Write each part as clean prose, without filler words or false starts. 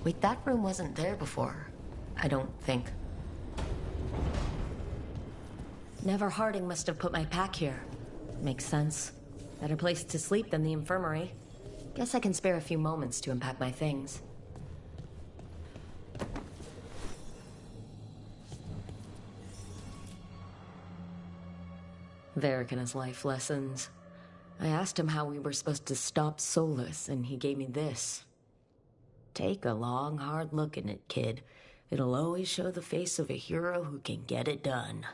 Wait, that room wasn't there before. I don't think. Never Harding must have put my pack here. Makes sense. Better place to sleep than the infirmary. Guess I can spare a few moments to unpack my things. Varric and his life lessons. I asked him how we were supposed to stop Solus, and he gave me this. Take a long, hard look in it, kid. It'll always show the face of a hero who can get it done.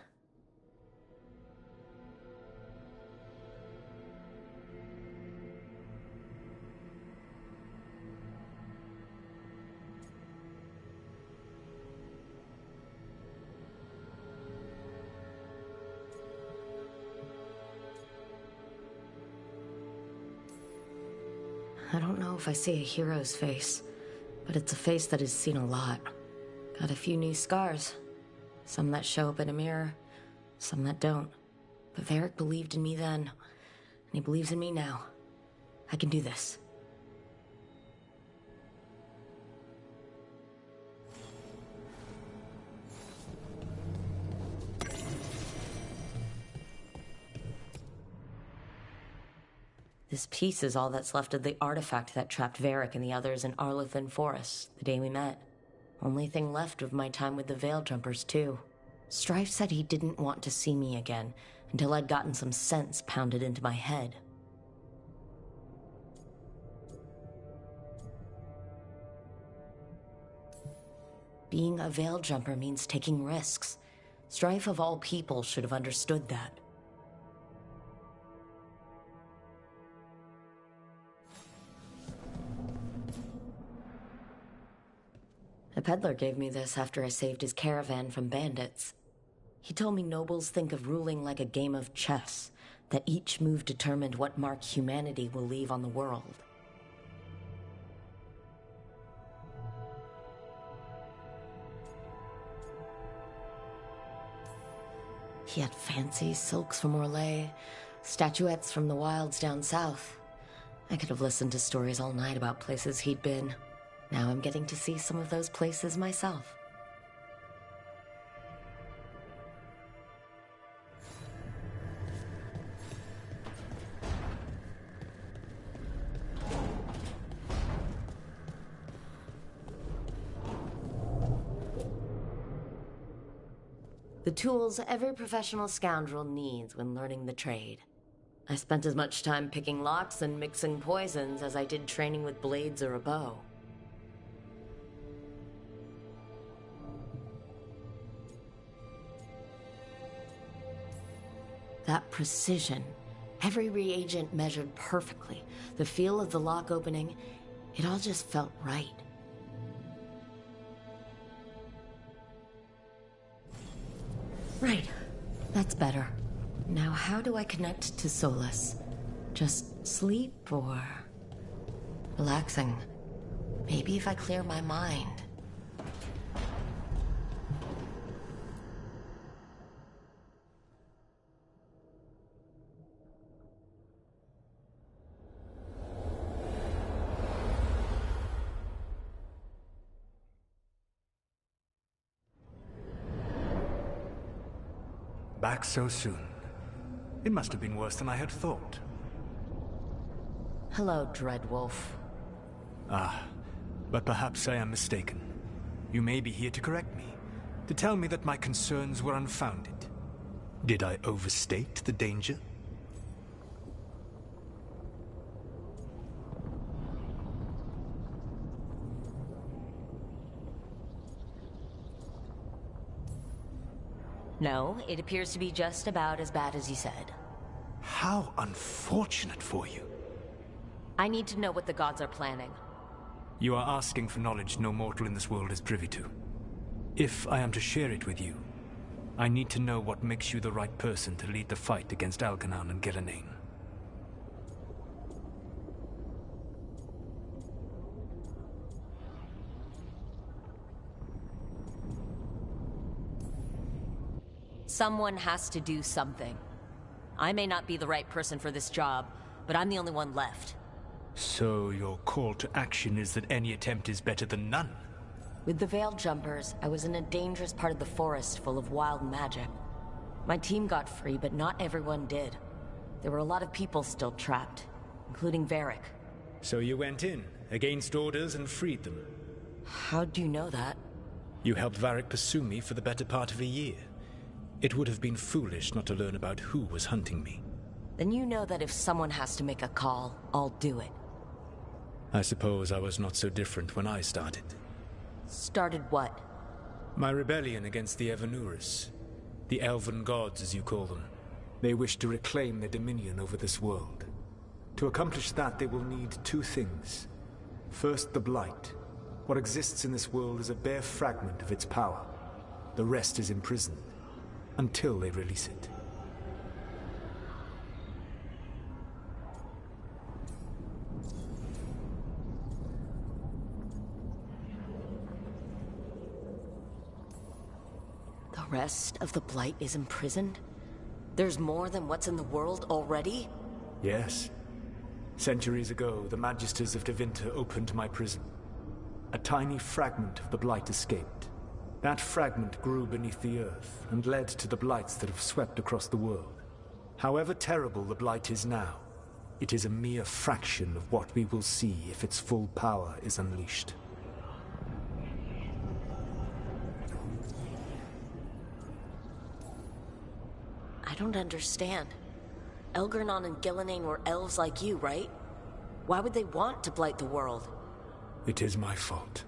I don't know if I see a hero's face, but it's a face that has seen a lot. Got a few new scars. Some that show up in a mirror, some that don't. But Varric believed in me then, and he believes in me now. I can do this. This piece is all that's left of the artifact that trapped Varric and the others in Arlethan Forest the day we met. Only thing left of my time with the Veiljumpers, too. Strife said he didn't want to see me again until I'd gotten some sense pounded into my head. Being a Veiljumper means taking risks. Strife of all people should have understood that. A peddler gave me this after I saved his caravan from bandits. He told me nobles think of ruling like a game of chess, that each move determined what mark humanity will leave on the world. He had fancy silks from Orlais, statuettes from the wilds down south. I could have listened to stories all night about places he'd been. Now I'm getting to see some of those places myself. The tools every professional scoundrel needs when learning the trade. I spent as much time picking locks and mixing poisons as I did training with blades or a bow. That precision, every reagent measured perfectly, the feel of the lock opening, it all just felt right. Right, that's better. Now how do I connect to Solus? Just sleep or relaxing? Maybe if I clear my mind. Back so soon. It must have been worse than I had thought. Hello, Dreadwolf. Ah, but perhaps I am mistaken. You may be here to correct me, to tell me that my concerns were unfounded. Did I overstate the danger? No, it appears to be just about as bad as you said. How unfortunate for you. I need to know what the gods are planning. You are asking for knowledge no mortal in this world is privy to. If I am to share it with you, I need to know what makes you the right person to lead the fight against Algernon and Gillenane. Someone has to do something. I may not be the right person for this job, but I'm the only one left. So your call to action is that any attempt is better than none? With the Veil Jumpers, I was in a dangerous part of the forest full of wild magic. My team got free, but not everyone did. There were a lot of people still trapped, including Varric. So you went in, against orders, and freed them? How'd you know that? You helped Varric pursue me for the better part of a year. It would have been foolish not to learn about who was hunting me. Then you know that if someone has to make a call, I'll do it. I suppose I was not so different when I started. Started what? My rebellion against the Evanuris. The Elven Gods, as you call them. They wish to reclaim their dominion over this world. To accomplish that, they will need two things. First, the Blight. What exists in this world is a bare fragment of its power. The rest is imprisoned, until they release it. The rest of the Blight is imprisoned? There's more than what's in the world already? Yes. Centuries ago, the Magisters of Tevinter opened my prison. A tiny fragment of the Blight escaped. That fragment grew beneath the earth and led to the Blights that have swept across the world. However terrible the Blight is now, it is a mere fraction of what we will see if its full power is unleashed. I don't understand. Elgernon and Gillenane were elves like you, right? Why would they want to blight the world? It is my fault.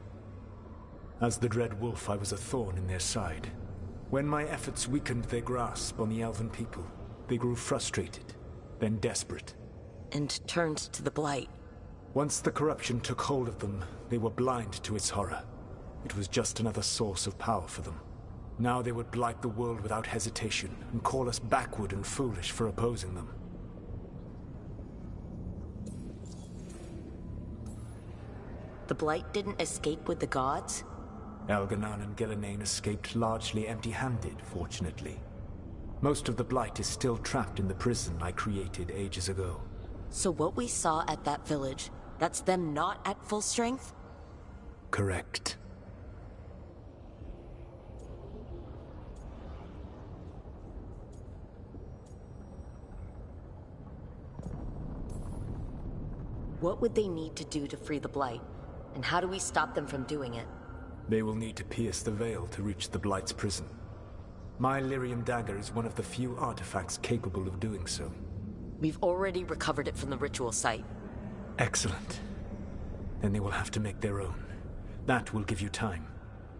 As the Dread Wolf, I was a thorn in their side. When my efforts weakened their grasp on the Elven people, they grew frustrated, then desperate. And turned to the Blight. Once the corruption took hold of them, they were blind to its horror. It was just another source of power for them. Now they would blight the world without hesitation, and call us backward and foolish for opposing them. The Blight didn't escape with the gods? Elgernon and Gillenane escaped largely empty-handed, fortunately. Most of the Blight is still trapped in the prison I created ages ago. So what we saw at that village, that's them not at full strength? Correct. What would they need to do to free the Blight? And how do we stop them from doing it? They will need to pierce the veil to reach the Blight's prison. My Lyrium dagger is one of the few artifacts capable of doing so. We've already recovered it from the ritual site. Excellent. Then they will have to make their own. That will give you time.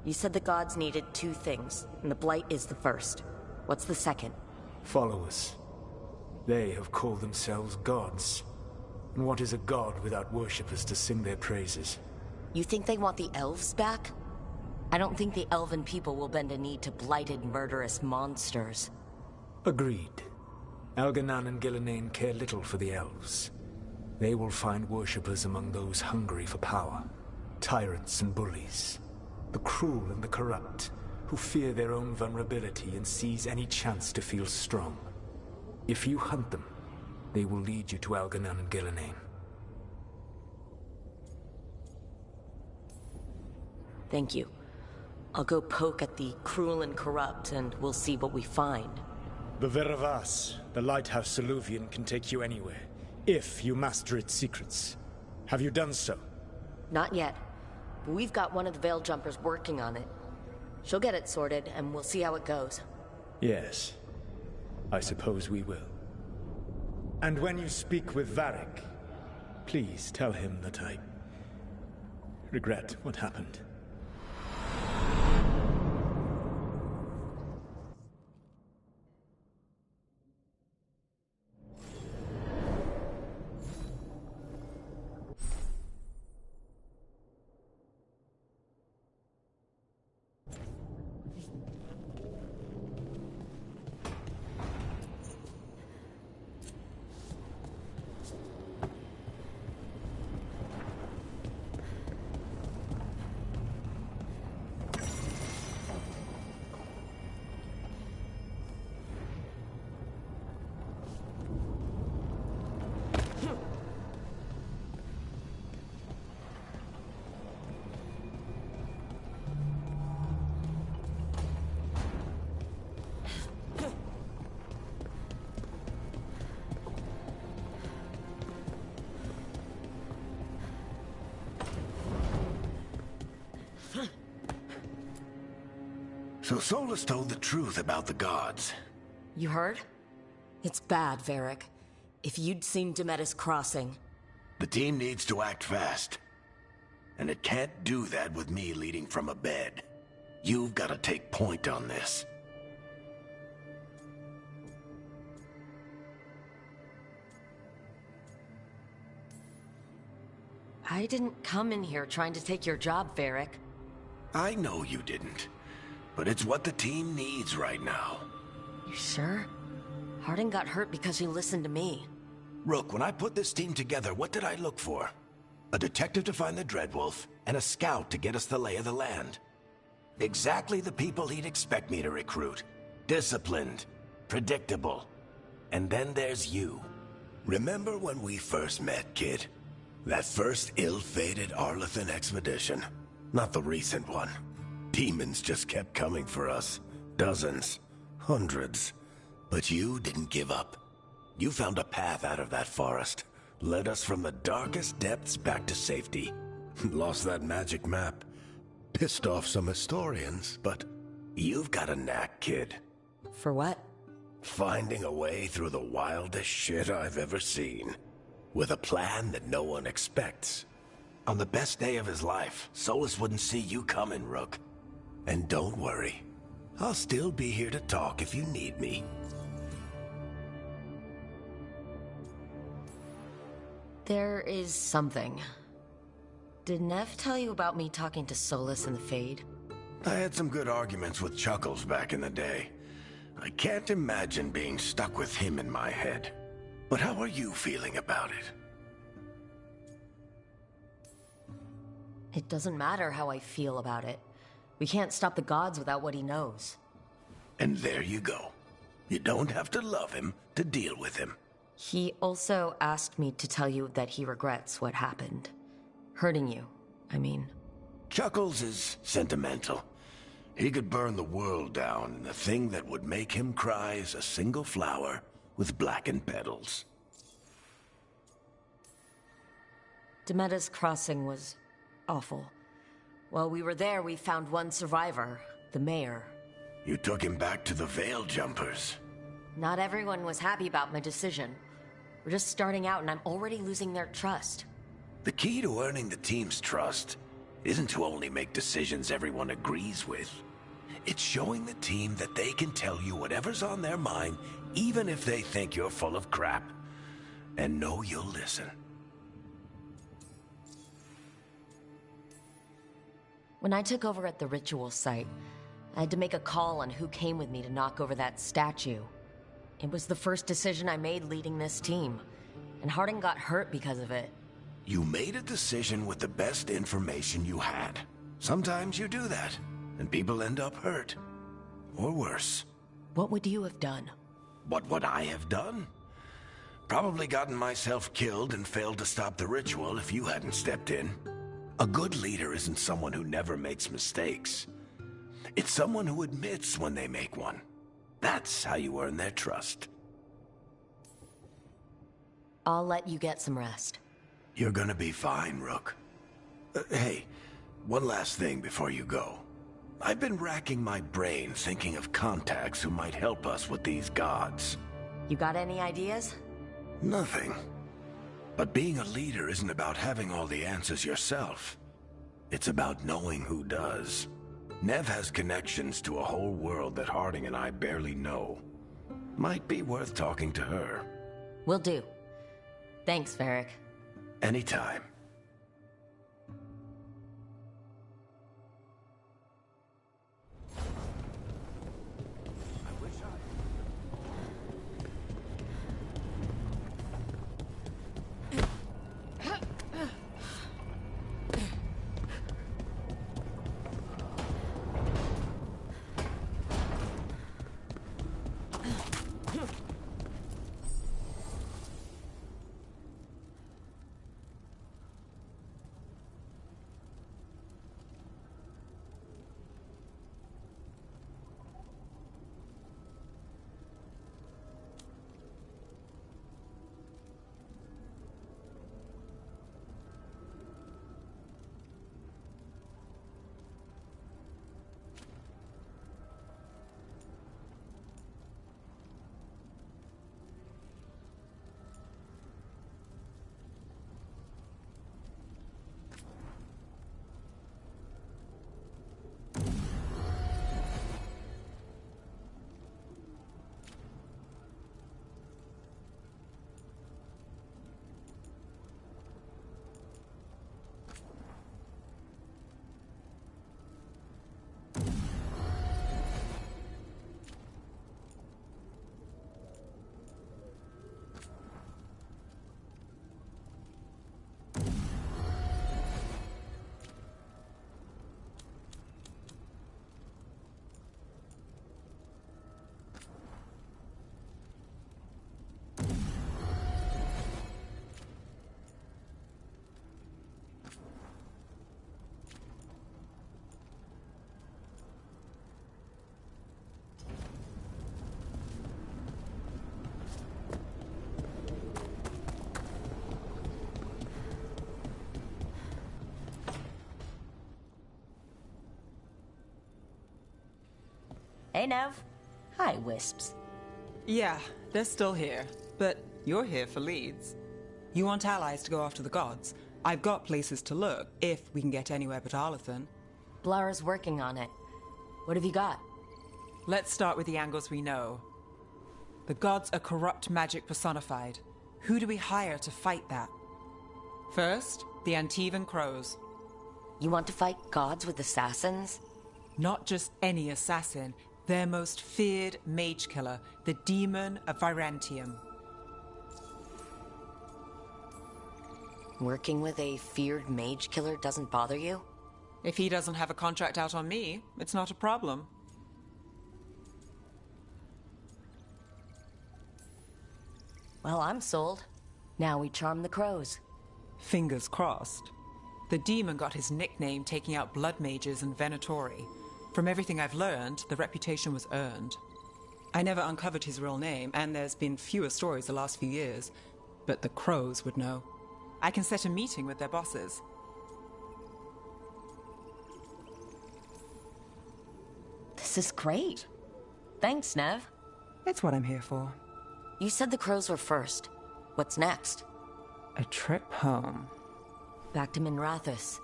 You said the gods needed two things, and the Blight is the first. What's the second? Followers. They have called themselves gods. And what is a god without worshippers to sing their praises? You think they want the elves back? I don't think the elven people will bend a knee to blighted, murderous monsters. Agreed. Elgernon and Gillenane care little for the elves. They will find worshippers among those hungry for power. Tyrants and bullies. The cruel and the corrupt, who fear their own vulnerability and seize any chance to feel strong. If you hunt them, they will lead you to Elgernon and Gillenane. Thank you. I'll go poke at the cruel and corrupt, and we'll see what we find. The Veravas, the lighthouse Soluvian, can take you anywhere, if you master its secrets. Have you done so? Not yet, but we've got one of the Veil Jumpers working on it. She'll get it sorted, and we'll see how it goes. Yes. I suppose we will. And when you speak with Varric, please tell him that I regret what happened. So Solus told the truth about the gods. You heard? It's bad, Varric. If you'd seen Demetis Crossing... The team needs to act fast. And it can't do that with me leading from a bed. You've got to take point on this. I didn't come in here trying to take your job, Varric. I know you didn't. But it's what the team needs right now. You sure? Harding got hurt because he listened to me. Rook, when I put this team together, what did I look for? A detective to find the Dreadwolf, and a scout to get us the lay of the land. Exactly the people he'd expect me to recruit. Disciplined, predictable. And then there's you. Remember when we first met, kid? That first ill-fated Arlathan expedition. Not the recent one. Demons just kept coming for us. Dozens. Hundreds. But you didn't give up. You found a path out of that forest. Led us from the darkest depths back to safety. Lost that magic map. Pissed off some historians, but you've got a knack, kid. For what? Finding a way through the wildest shit I've ever seen. With a plan that no one expects. On the best day of his life, Solus wouldn't see you coming, Rook. And don't worry. I'll still be here to talk if you need me. There is something. Did Nev tell you about me talking to Solus in the Fade? I had some good arguments with Chuckles back in the day. I can't imagine being stuck with him in my head. But how are you feeling about it? It doesn't matter how I feel about it. We can't stop the gods without what he knows. And there you go. You don't have to love him to deal with him. He also asked me to tell you that he regrets what happened. Hurting you, I mean. Chuckles is sentimental. He could burn the world down, and the thing that would make him cry is a single flower with blackened petals. Demetis Crossing was awful. While we were there, we found one survivor, the mayor. You took him back to the Veil Jumpers. Not everyone was happy about my decision. We're just starting out and I'm already losing their trust. The key to earning the team's trust isn't to only make decisions everyone agrees with. It's showing the team that they can tell you whatever's on their mind, even if they think you're full of crap. And know you'll listen. When I took over at the ritual site, I had to make a call on who came with me to knock over that statue. It was the first decision I made leading this team, and Harding got hurt because of it. You made a decision with the best information you had. Sometimes you do that, and people end up hurt. Or worse. What would you have done? What would I have done? Probably gotten myself killed and failed to stop the ritual if you hadn't stepped in. A good leader isn't someone who never makes mistakes. It's someone who admits when they make one. That's how you earn their trust. I'll let you get some rest. You're gonna be fine, Rook. Hey, one last thing before you go. I've been racking my brain thinking of contacts who might help us with these gods. You got any ideas? Nothing. But being a leader isn't about having all the answers yourself. It's about knowing who does. Nev has connections to a whole world that Harding and I barely know. Might be worth talking to her. Will do. Thanks, Varric. Anytime. Hey, Nev. Hi, Wisps. Yeah, they're still here, but you're here for leads. You want allies to go after the gods? I've got places to look, if we can get anywhere but Arlathan. Blara's working on it. What have you got? Let's start with the angles we know. The gods are corrupt magic personified. Who do we hire to fight that? First, the Antivan Crows. You want to fight gods with assassins? Not just any assassin, their most feared mage killer, the Demon of Virantium. Working with a feared mage killer doesn't bother you? If he doesn't have a contract out on me, it's not a problem. Well, I'm sold. Now we charm the crows. Fingers crossed. The demon got his nickname taking out blood mages and Venatori. From everything I've learned, the reputation was earned. I never uncovered his real name, and there's been fewer stories the last few years, but the crows would know. I can set a meeting with their bosses. This is great. Thanks, Nev. It's what I'm here for. You said the crows were first. What's next? A trip home. Back to Minrathous.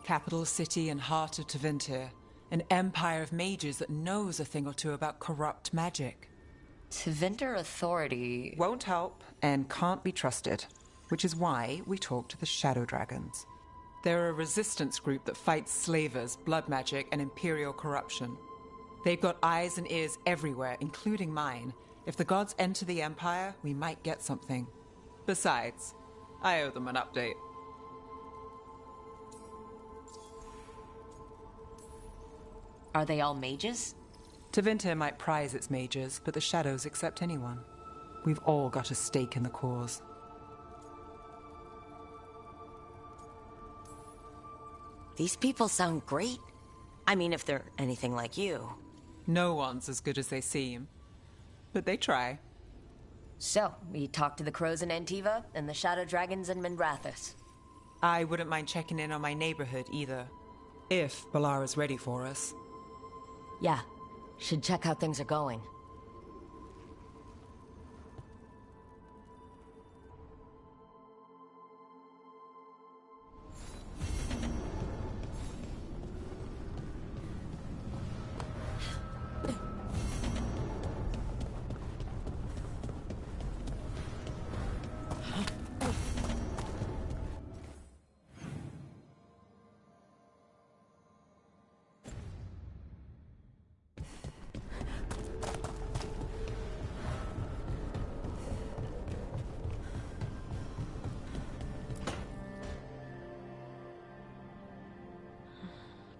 Capital city and heart of Tevinter. An empire of mages that knows a thing or two about corrupt magic. Tevinter authority... Won't help and can't be trusted, which is why we talk to the Shadow Dragons. They're a resistance group that fights slavers, blood magic, and imperial corruption. They've got eyes and ears everywhere, including mine. If the gods enter the Empire, we might get something. Besides, I owe them an update. Are they all mages? Tevinter might prize its mages, but the Shadows accept anyone. We've all got a stake in the cause. These people sound great. I mean, if they're anything like you. No one's as good as they seem. But they try. So, we talked to the crows in Antiva and the Shadow Dragons in Minrathous. I wouldn't mind checking in on my neighborhood either. If Balara's ready for us. Yeah, should check how things are going.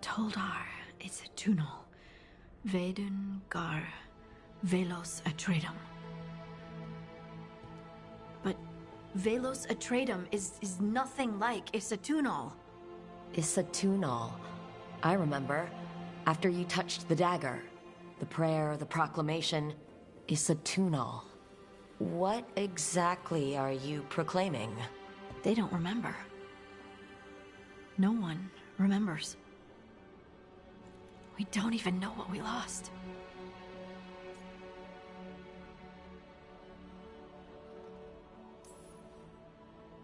Toldar, it's a tunnel. Veilguard, Velos Atreidim. But Velos Atreidim is nothing like Isatunal. Isatunal. I remember. After you touched the dagger. The prayer, the proclamation. Isatunal. What exactly are you proclaiming? They don't remember. No one remembers. We don't even know what we lost.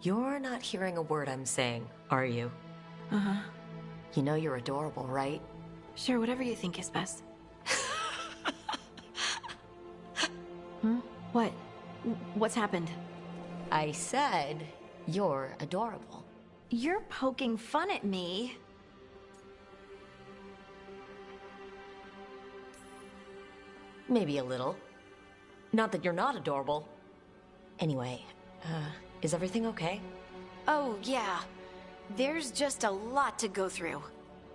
You're not hearing a word I'm saying, are you? Uh-huh. You know you're adorable, right? Sure, whatever you think is best. Huh? What? What's happened? I said you're adorable. You're poking fun at me. Maybe a little. Not that you're not adorable. Anyway, is everything okay? Oh, yeah. There's just a lot to go through.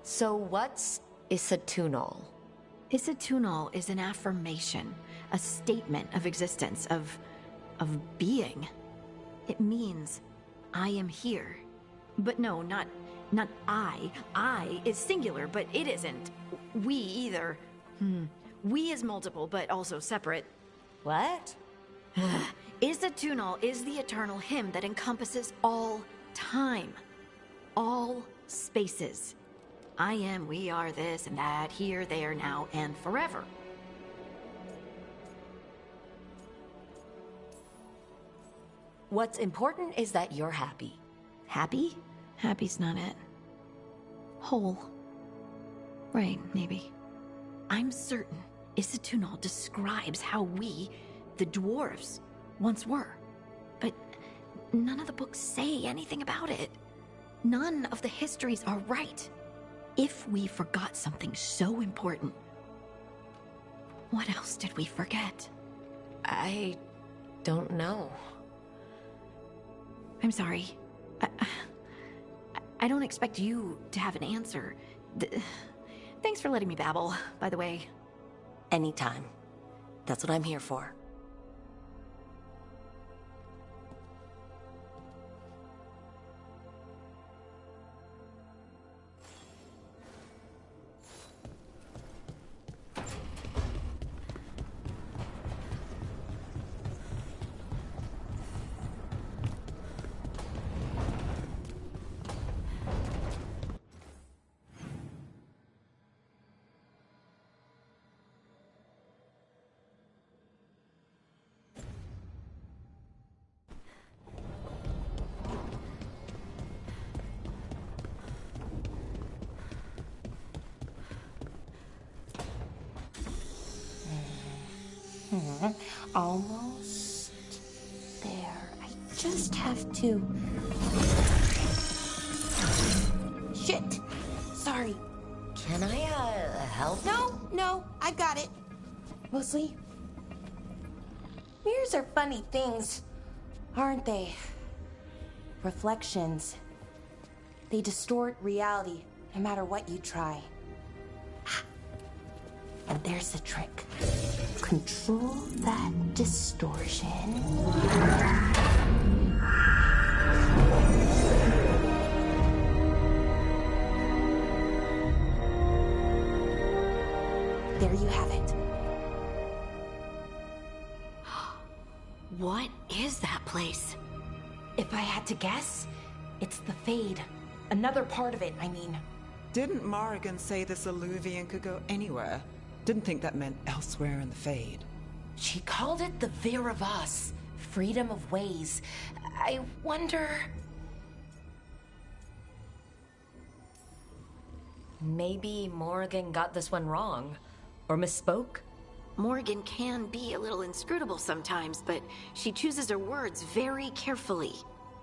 So what's Isatunal? Isatunal is an affirmation, a statement of existence, of being. It means, I am here. But no, not I. I is singular, but it isn't. We either. We is multiple, but also separate. What? Isatunal is the eternal hymn that encompasses all time. All spaces. I am, we are, this and that, here, there, now, and forever. What's important is that you're happy. Happy? Happy's not it. Whole. Right, maybe. I'm certain Isatunal describes how we, the dwarves, once were. But none of the books say anything about it. None of the histories are right. If we forgot something so important, what else did we forget? I don't know. I'm sorry. I don't expect you to have an answer. Thanks for letting me babble, by the way. Anytime. That's what I'm here for. Almost there. I just have to... Shit! Sorry. Can I, help? No, I got it. Mostly? Mirrors are funny things, aren't they? Reflections. They distort reality, no matter what you try. And there's the trick. Control that distortion. There you have it. What is that place? If I had to guess, it's the Fade. Another part of it, I mean. Didn't Morrigan say this Illuvian could go anywhere? Didn't think that meant elsewhere in the Fade. She called it the Vir of Us. Freedom of ways. I wonder... Maybe Morrigan got this one wrong. Or misspoke? Morgan can be a little inscrutable sometimes, but she chooses her words very carefully.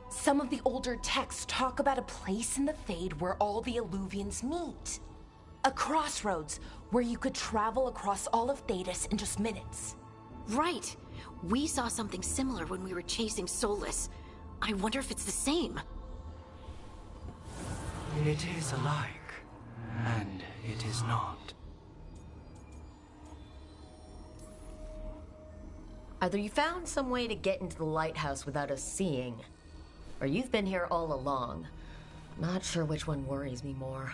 Some of the older texts talk about a place in the Fade where all the Illuvians meet. A crossroads where you could travel across all of Thedas in just minutes. Right. We saw something similar when we were chasing Solus. I wonder if it's the same. It is alike, and it is not. Either you found some way to get into the lighthouse without us seeing, or you've been here all along. Not sure which one worries me more.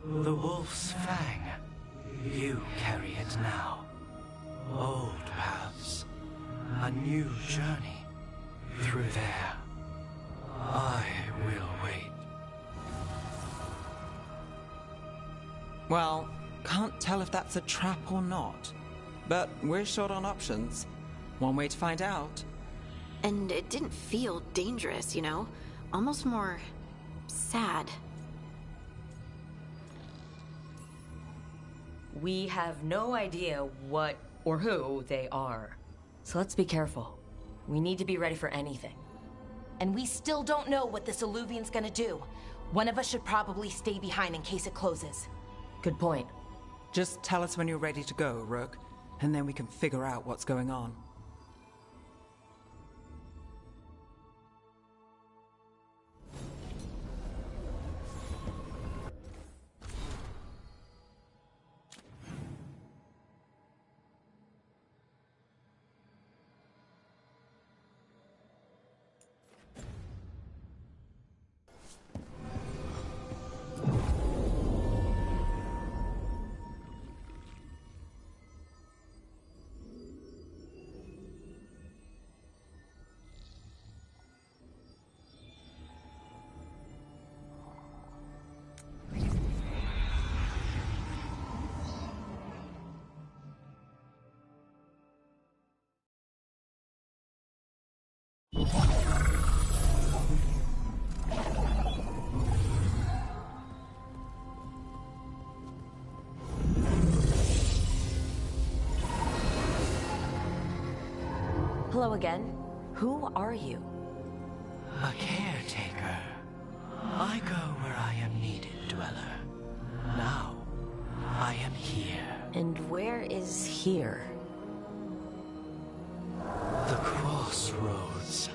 The Wolf's Fang. You carry it now. Old paths. A new journey. Through there. I will wait. Well, can't tell if that's a trap or not. But we're short on options. One way to find out. And it didn't feel dangerous, you know? Almost more... sad. We have no idea what or who they are. So let's be careful. We need to be ready for anything. And we still don't know what this Illuvian's gonna do. One of us should probably stay behind in case it closes. Good point. Just tell us when you're ready to go, Rook, and then we can figure out what's going on. Hello again. Who are you? A caretaker. I go where I am needed, Dweller. Now, I am here. And where is here? The crossroads.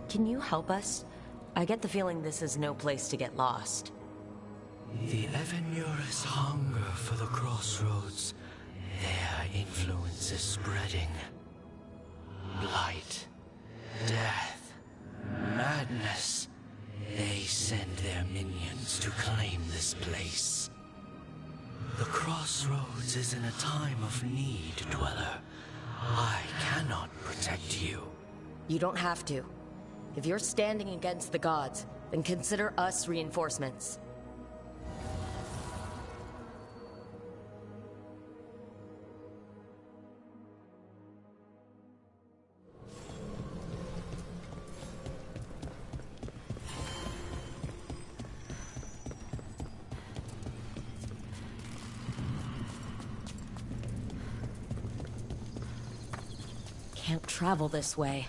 Can you help us? I get the feeling this is no place to get lost. The Evanurus hunger for the crossroads. Their influence is spreading. Blight, death, madness. They send their minions to claim this place. The crossroads is in a time of need, Dweller. I cannot protect you. You don't have to. If you're standing against the gods, then consider us reinforcements. Can't travel this way.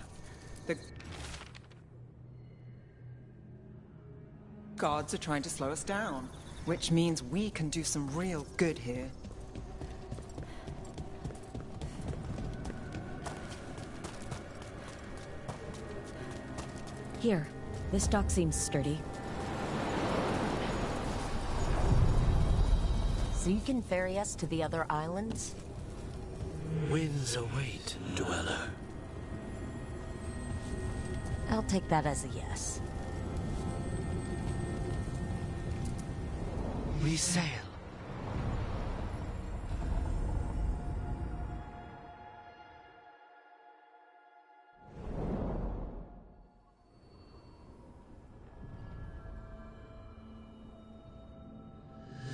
The gods are trying to slow us down, which means we can do some real good here. Here, this dock seems sturdy. So you can ferry us to the other islands? Winds await, Dweller. I'll take that as a yes. We sail.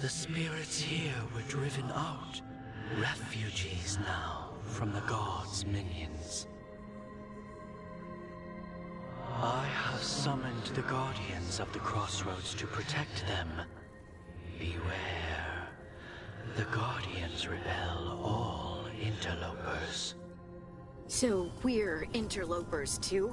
The spirits here were driven out. Refugees now from the gods' minions. I have summoned the guardians of the crossroads to protect them. Beware. The guardians repel all interlopers. So we're interlopers too?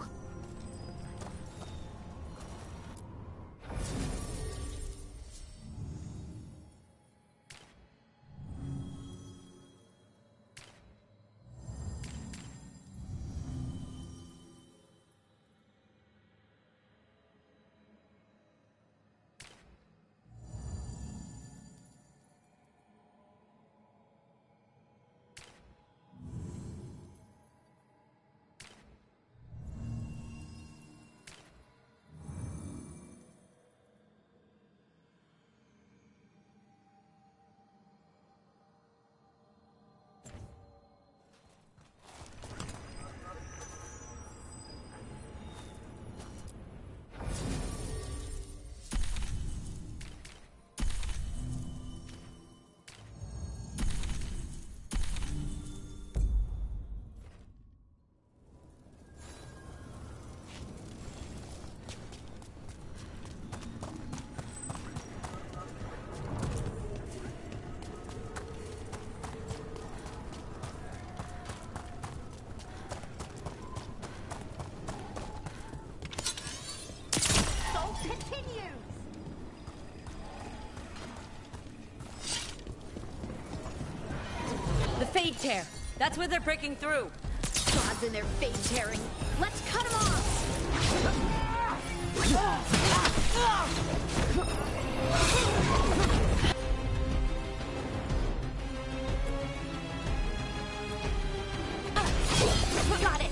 Fade tear. That's where they're breaking through. Gods and their fade tearing. Let's cut them off! Got it!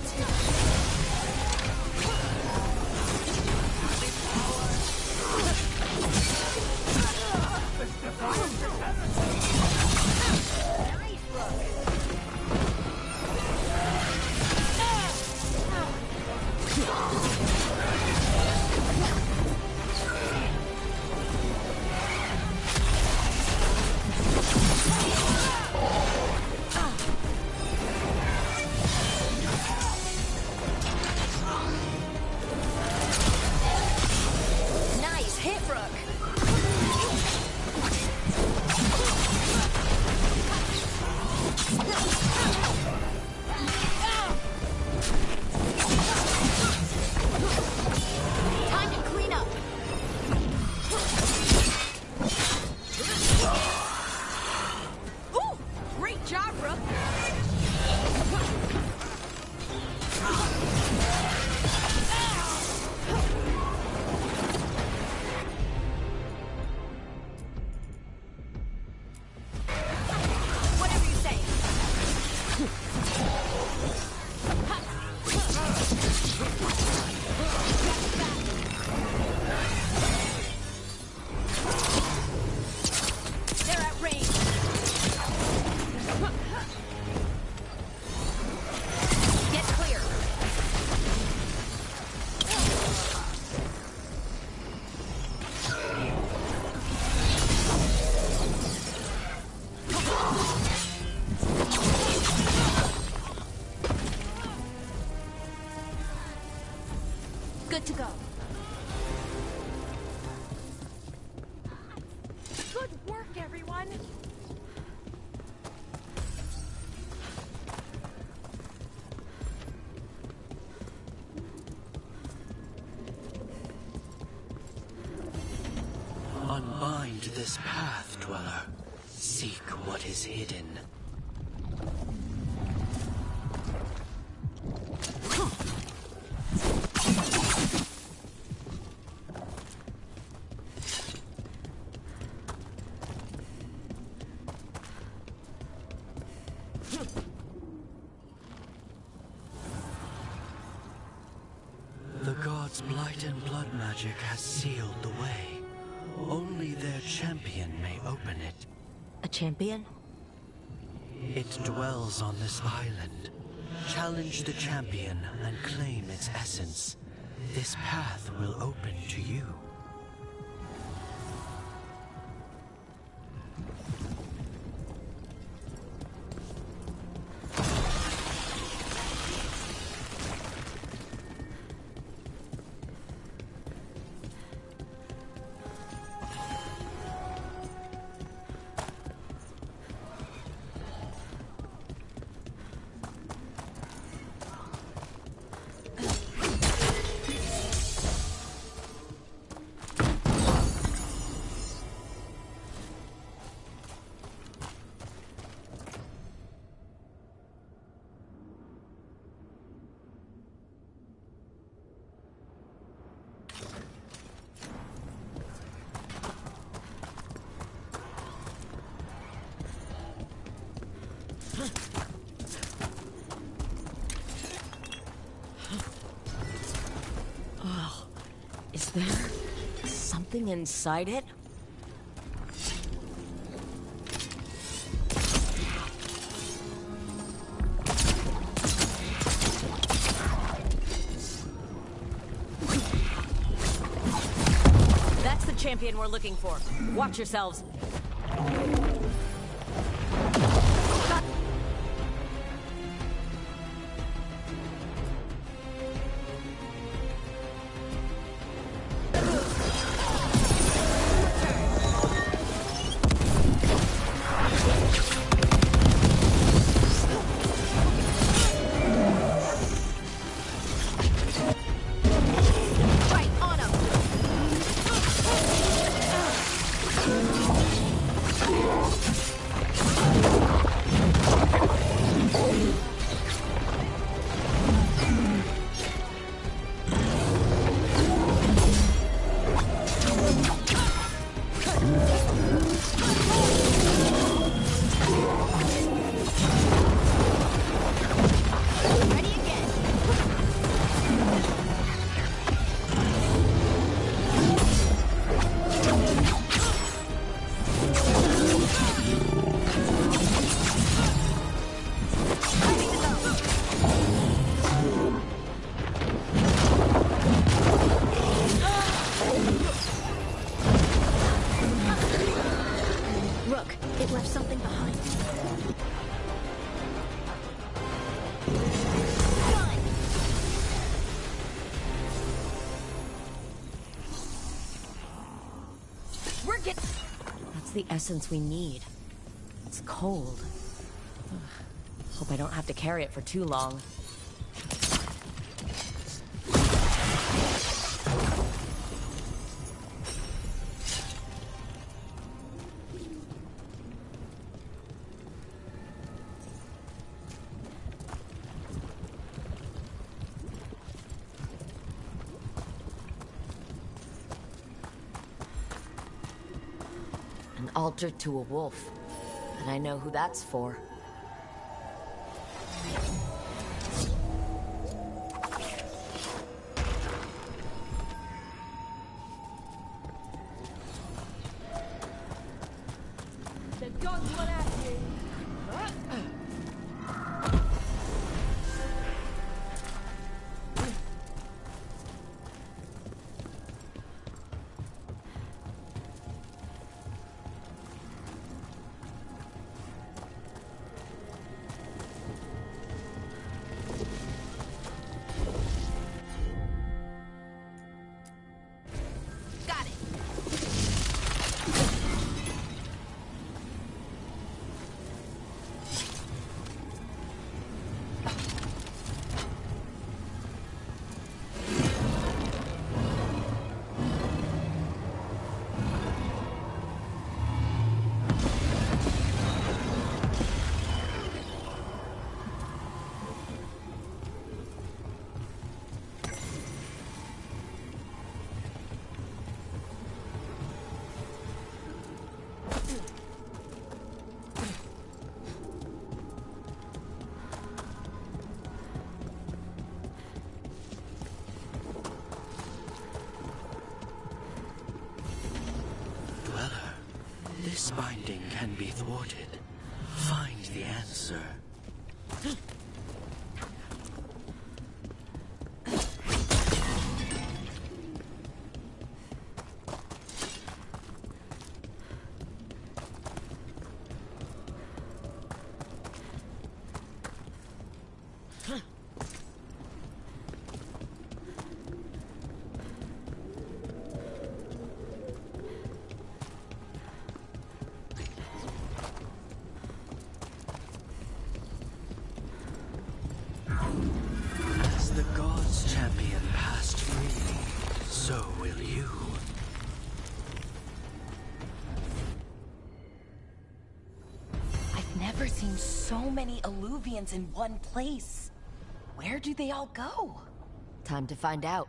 to go. Good work, everyone! Unbind this path, Dweller. Seek what is hidden. The gods' blight and blood magic has sealed the way. Only their champion may open it. A champion? It dwells on this island. Challenge the champion and claim its essence. This path will open to you. Is there something inside it? That's the champion we're looking for. Watch yourselves. That's the essence we need. It's cold. Ugh. Hope I don't have to carry it for too long. Altar to a wolf. And I know who that's for. The gods will ask you. this binding can be thwarted, find the answer. The gods' champion passed freely, so will you. I've never seen so many Illuvians in one place. Where do they all go? Time to find out.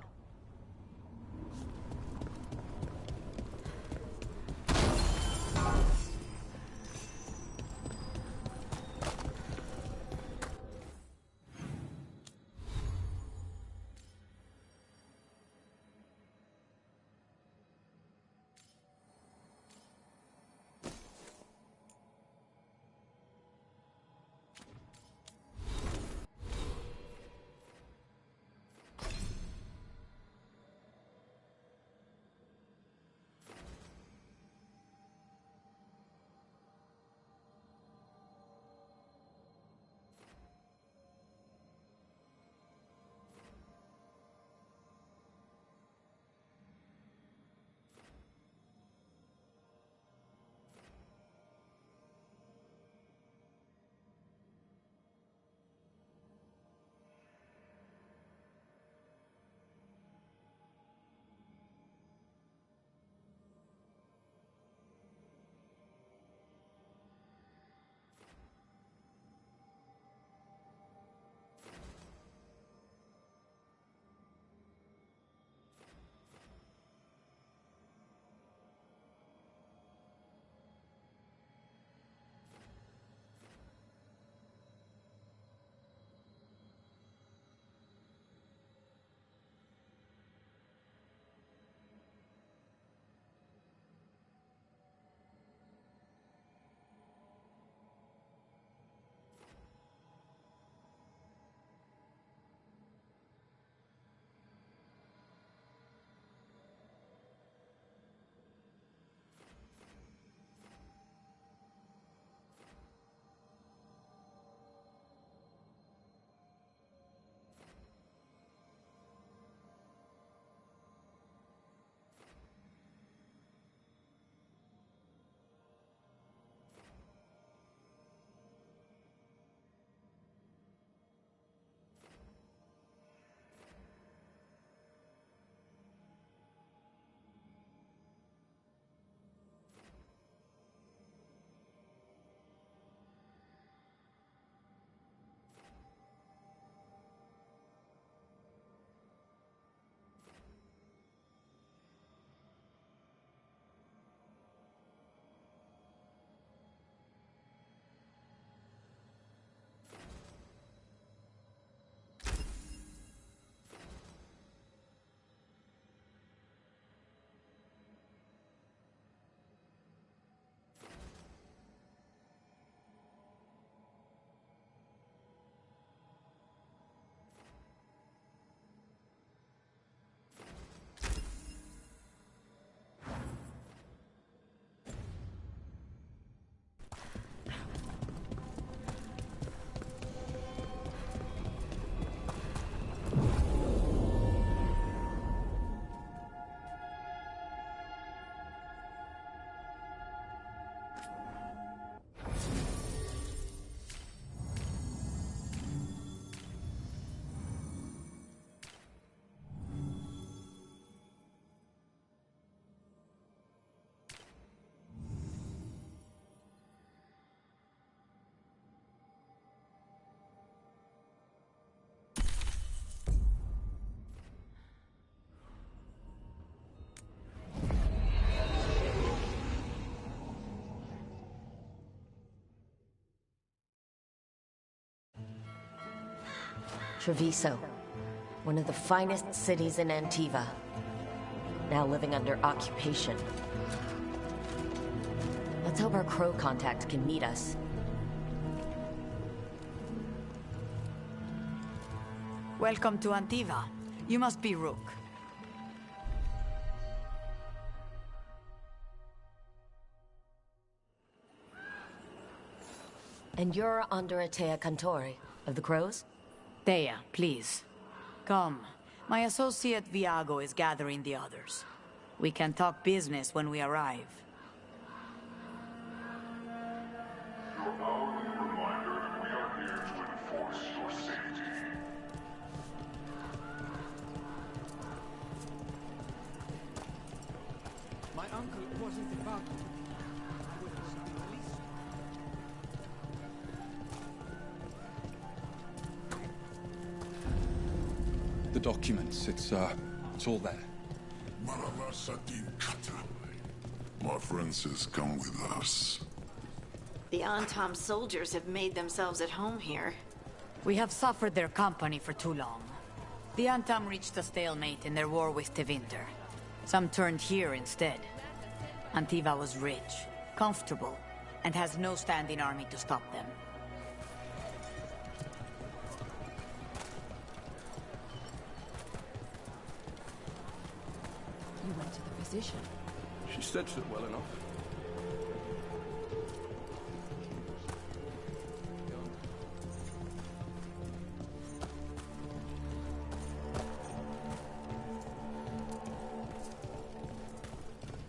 Treviso, one of the finest cities in Antiva, now living under occupation. Let's hope our crow contact can meet us. Welcome to Antiva. You must be Rook. And you're under Atea Cantori, of the Crows? Thea, please. Come. My associate Viago is gathering the others. We can talk business when we arrive. My uncle wasn't about to. The documents, it's all there. My friend says come with us. The Antom soldiers have made themselves at home here. We have suffered their company for too long. The Antam reached a stalemate in their war with Tevinter. Some turned here instead. Antiva was rich, comfortable, and has no standing army to stop them. You went to the physician. She stitched it well enough.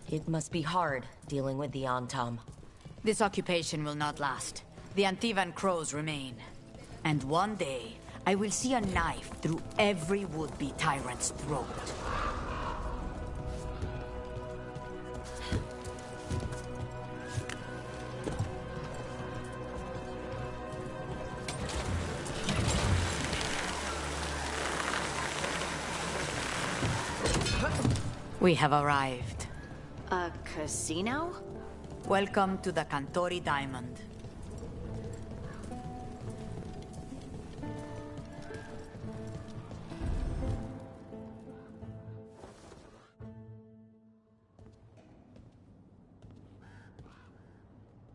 It must be hard, dealing with the Antom. This occupation will not last. The Antivan crows remain. And one day, I will see a knife through every would-be tyrant's throat. We have arrived. A casino? Welcome to the Cantori Diamond.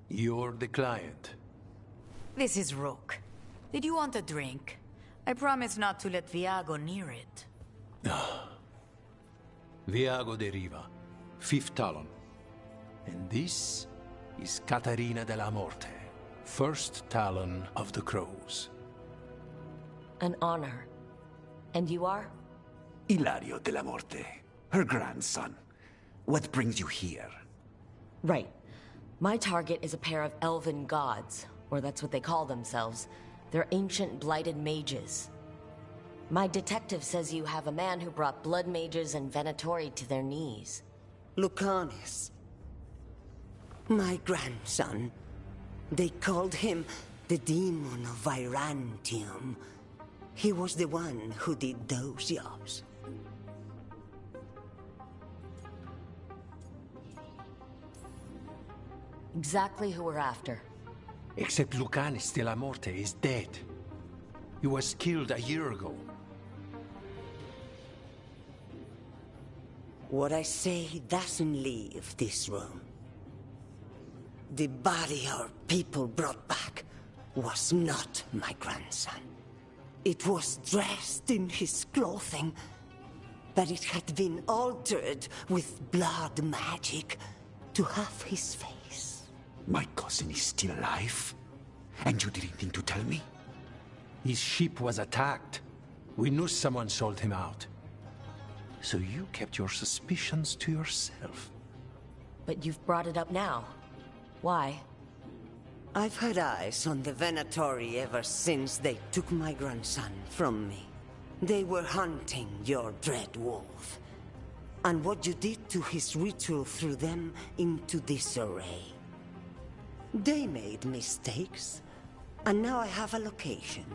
You're the client. This is Rook. Did you want a drink? I promise not to let Viago near it. Viago de Riva, 5th Talon. And this is Catarina de la Morte, 1st Talon of the Crows. An honor. And you are? Ilario de la Morte, her grandson. What brings you here? Right. My target is a pair of elven gods, or that's what they call themselves. They're ancient blighted mages. My detective says you have a man who brought blood mages and Venatori to their knees. Lucanis. My grandson. They called him the Demon of Virantium. He was the one who did those jobs. Exactly who we're after. Except Lucanis de la Morte is dead. He was killed a year ago. What I say doesn't leave this room. The body our people brought back was not my grandson. It was dressed in his clothing, but it had been altered with blood magic to have his face. My cousin is still alive? And you didn't think to tell me? His ship was attacked. We knew someone sold him out. So you kept your suspicions to yourself. But you've brought it up now. Why? I've had eyes on the Venatori ever since they took my grandson from me. They were hunting your dread wolf. And what you did to his ritual threw them into disarray. They made mistakes, and now I have a location.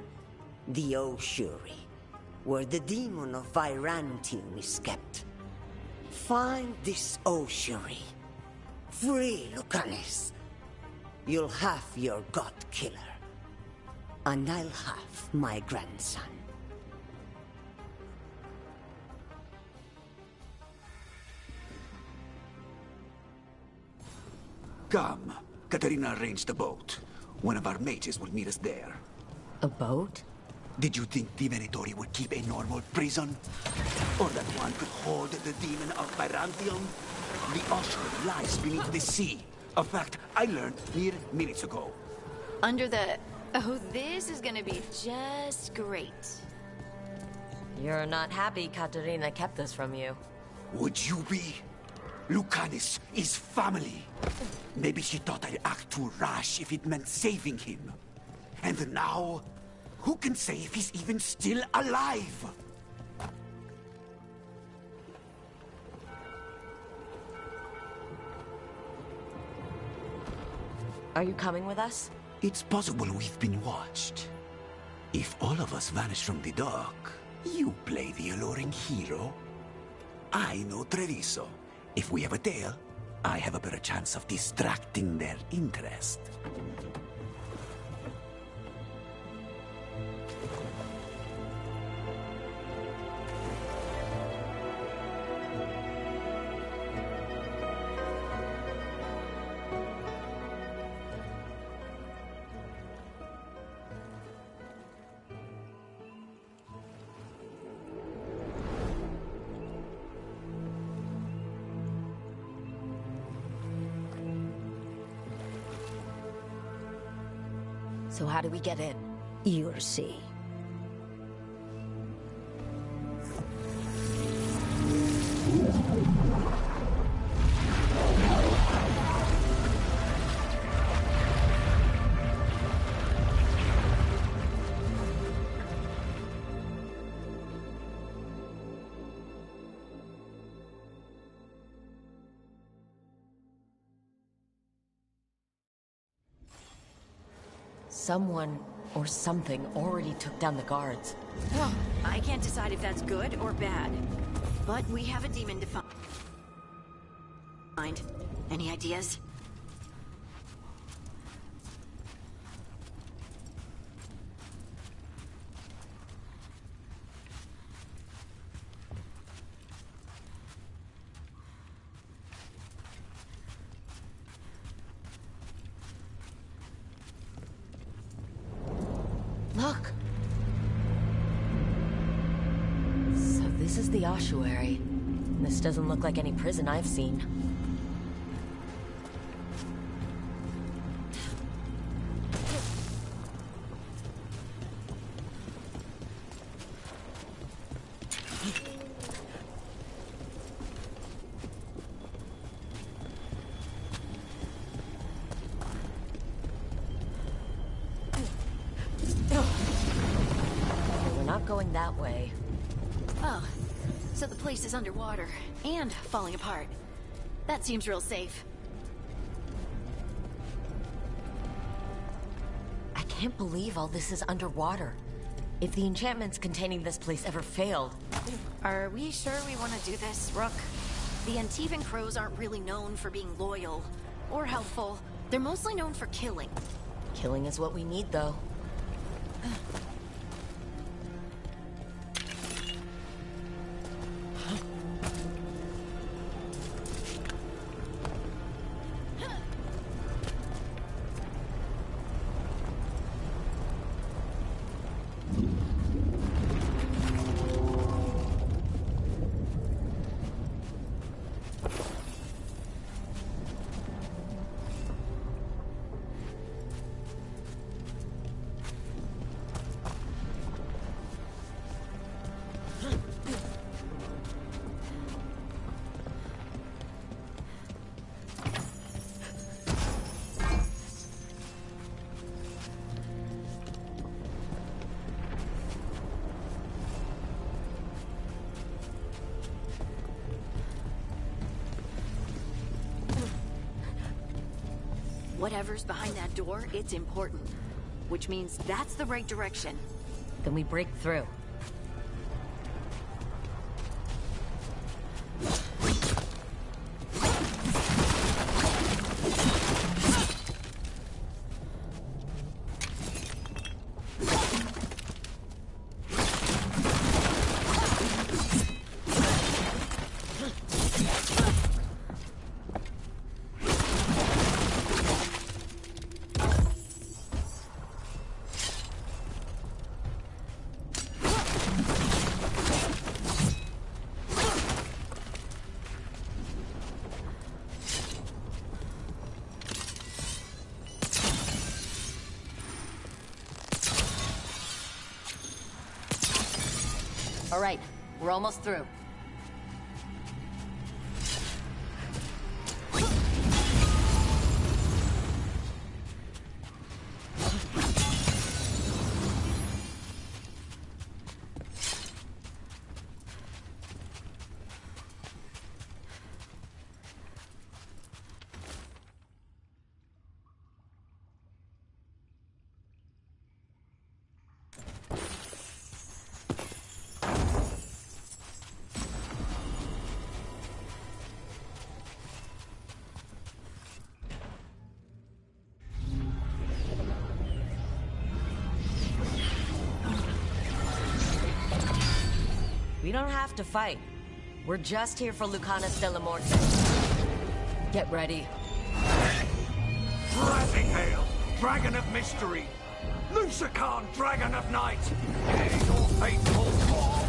The Ossuary, where the demon of Virantium is kept. Find this ossuary. Free Lucanis. You'll have your god killer. And I'll have my grandson. Come, Katerina arranged a boat. One of our mages will meet us there. A boat? Did you think the Venatori would keep a normal prison? Or that one could hold the demon of Byzantium? The ossuary lies beneath the sea. A fact I learned mere minutes ago. Under the... Oh, this is gonna be just great. You're not happy Katerina kept this from you. Would you be? Lucanus is family. Maybe she thought I'd act too rash if it meant saving him. And now, who can say if he's even still alive? Are you coming with us? It's possible we've been watched. If all of us vanish from the dock, you play the alluring hero. I know Treviso. If we have a tail, I have a better chance of distracting their interest. So how do we get in? You'll see. Someone or something already took down the guards. Well, I can't decide if that's good or bad. But we have a demon to find. Any ideas? Look! So this is the ossuary. This doesn't look like any prison I've seen. Going that way. Oh, so the place is underwater and falling apart. That seems real safe. I can't believe all this is underwater. If the enchantments containing this place ever failed... Are we sure we want to do this, Rook? The Antivan Crows aren't really known for being loyal or helpful. They're mostly known for killing. Killing is what we need, though. Whatever's behind that door, it's important. Which means that's the right direction. Then we break through. All right, we're almost through. We don't have to fight. We're just here for Lucanas de la Morte. Get ready. Rising Hail, Dragon of Mystery! Lucican, Dragon of Night! Hear your fateful call!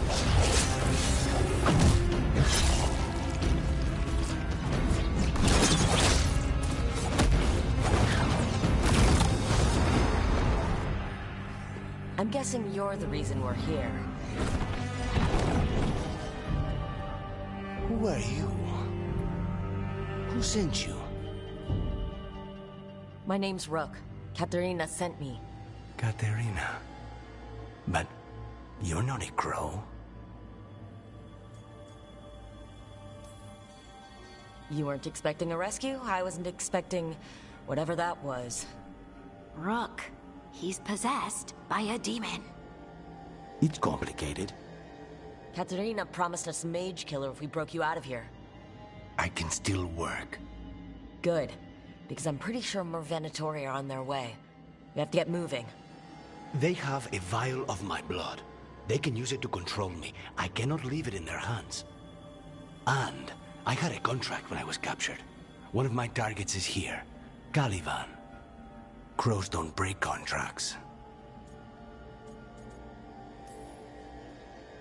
I'm guessing you're the reason we're here. Who are you? Who sent you? My name's Rook. Katerina sent me. Katerina. But you're not a crow. You weren't expecting a rescue? I wasn't expecting whatever that was. Rook. He's possessed by a demon. It's complicated. Katerina promised us a mage killer if we broke you out of here. I can still work. Good. Because I'm pretty sure more Venatori are on their way. We have to get moving. They have a vial of my blood. They can use it to control me. I cannot leave it in their hands. And I had a contract when I was captured. One of my targets is here. Caliban. Crows don't break contracts.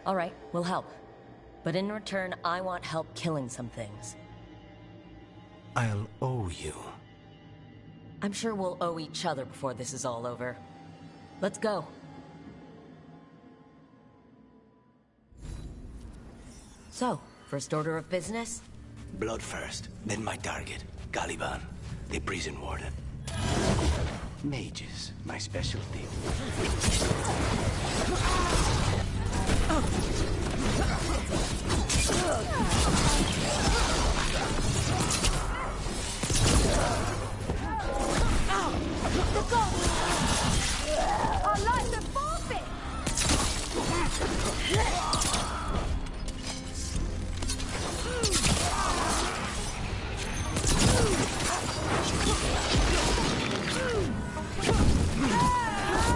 All right, we'll help. But in return, I want help killing some things. I'll owe you. I'm sure we'll owe each other before this is all over. Let's go. So, first order of business? Blood first, then my target, Caliban, the prison warden. Mages, my specialty. The gods! Our lives are forfeit!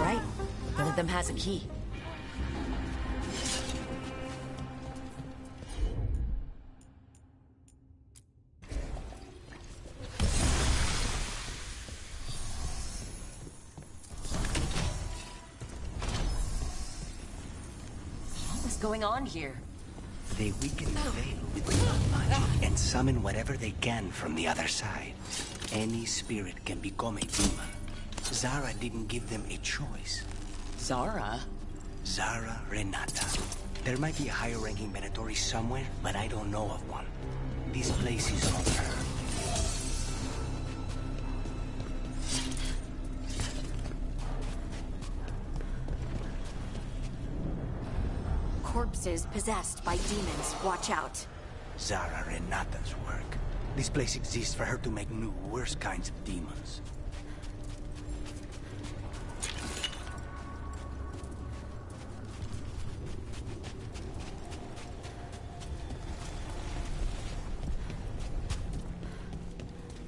Right. One of them has a key. What's going on here? They weaken the veil with blood magic and summon whatever they can from the other side. Any spirit can become a demon. Zara didn't give them a choice. Zara? Zara Renata. There might be a higher-ranking Venatori somewhere, but I don't know of one. This place is on her. Corpses possessed by demons. Watch out. Zara Renata's work. This place exists for her to make new, worse kinds of demons.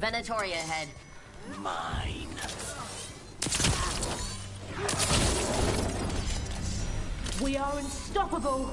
Venatori ahead. Mine. We are unstoppable!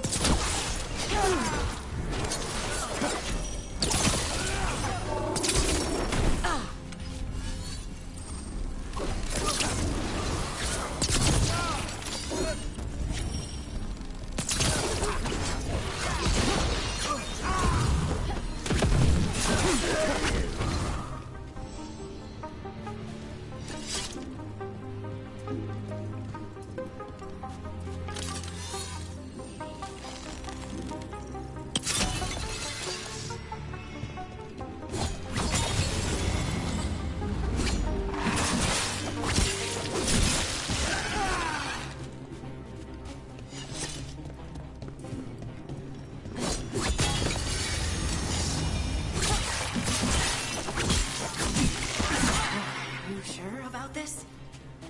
about this?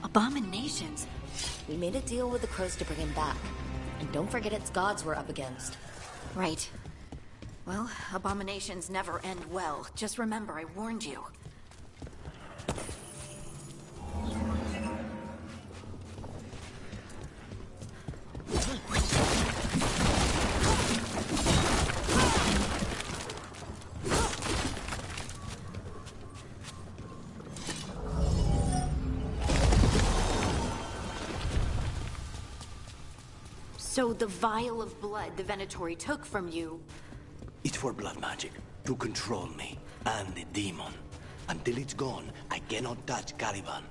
Abominations. We made a deal with the crows to bring him back. And don't forget it's gods we're up against. Right. Well, abominations never end well. Just remember, I warned you. So the vial of blood the Venatori took from you... It's for blood magic, to control me, and the demon. Until it's gone, I cannot touch Caliban.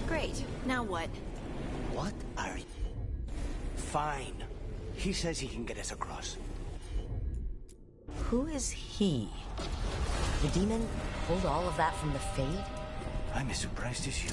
Great. Now what? What are you? Fine. He says he can get us across. Who is he? The demon pulled all of that from the Fade? I'm as surprised as you.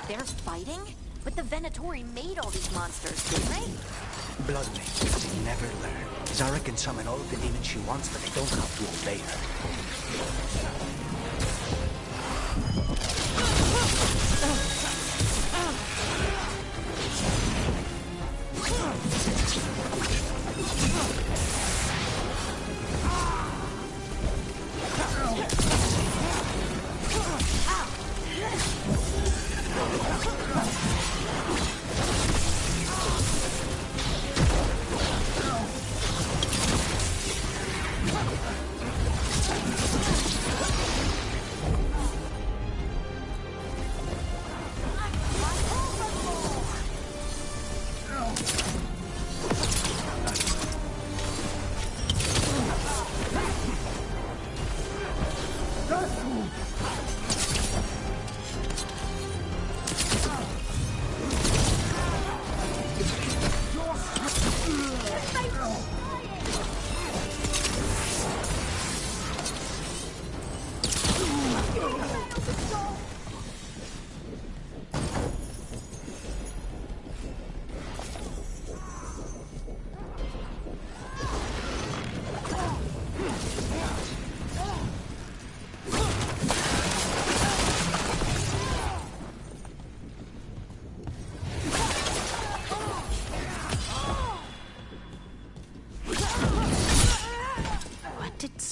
They're fighting? But the Venatori made all these monsters, didn't they? Blood makers, they never learn. Zara can summon all of the demons she wants, but they don't have to obey her.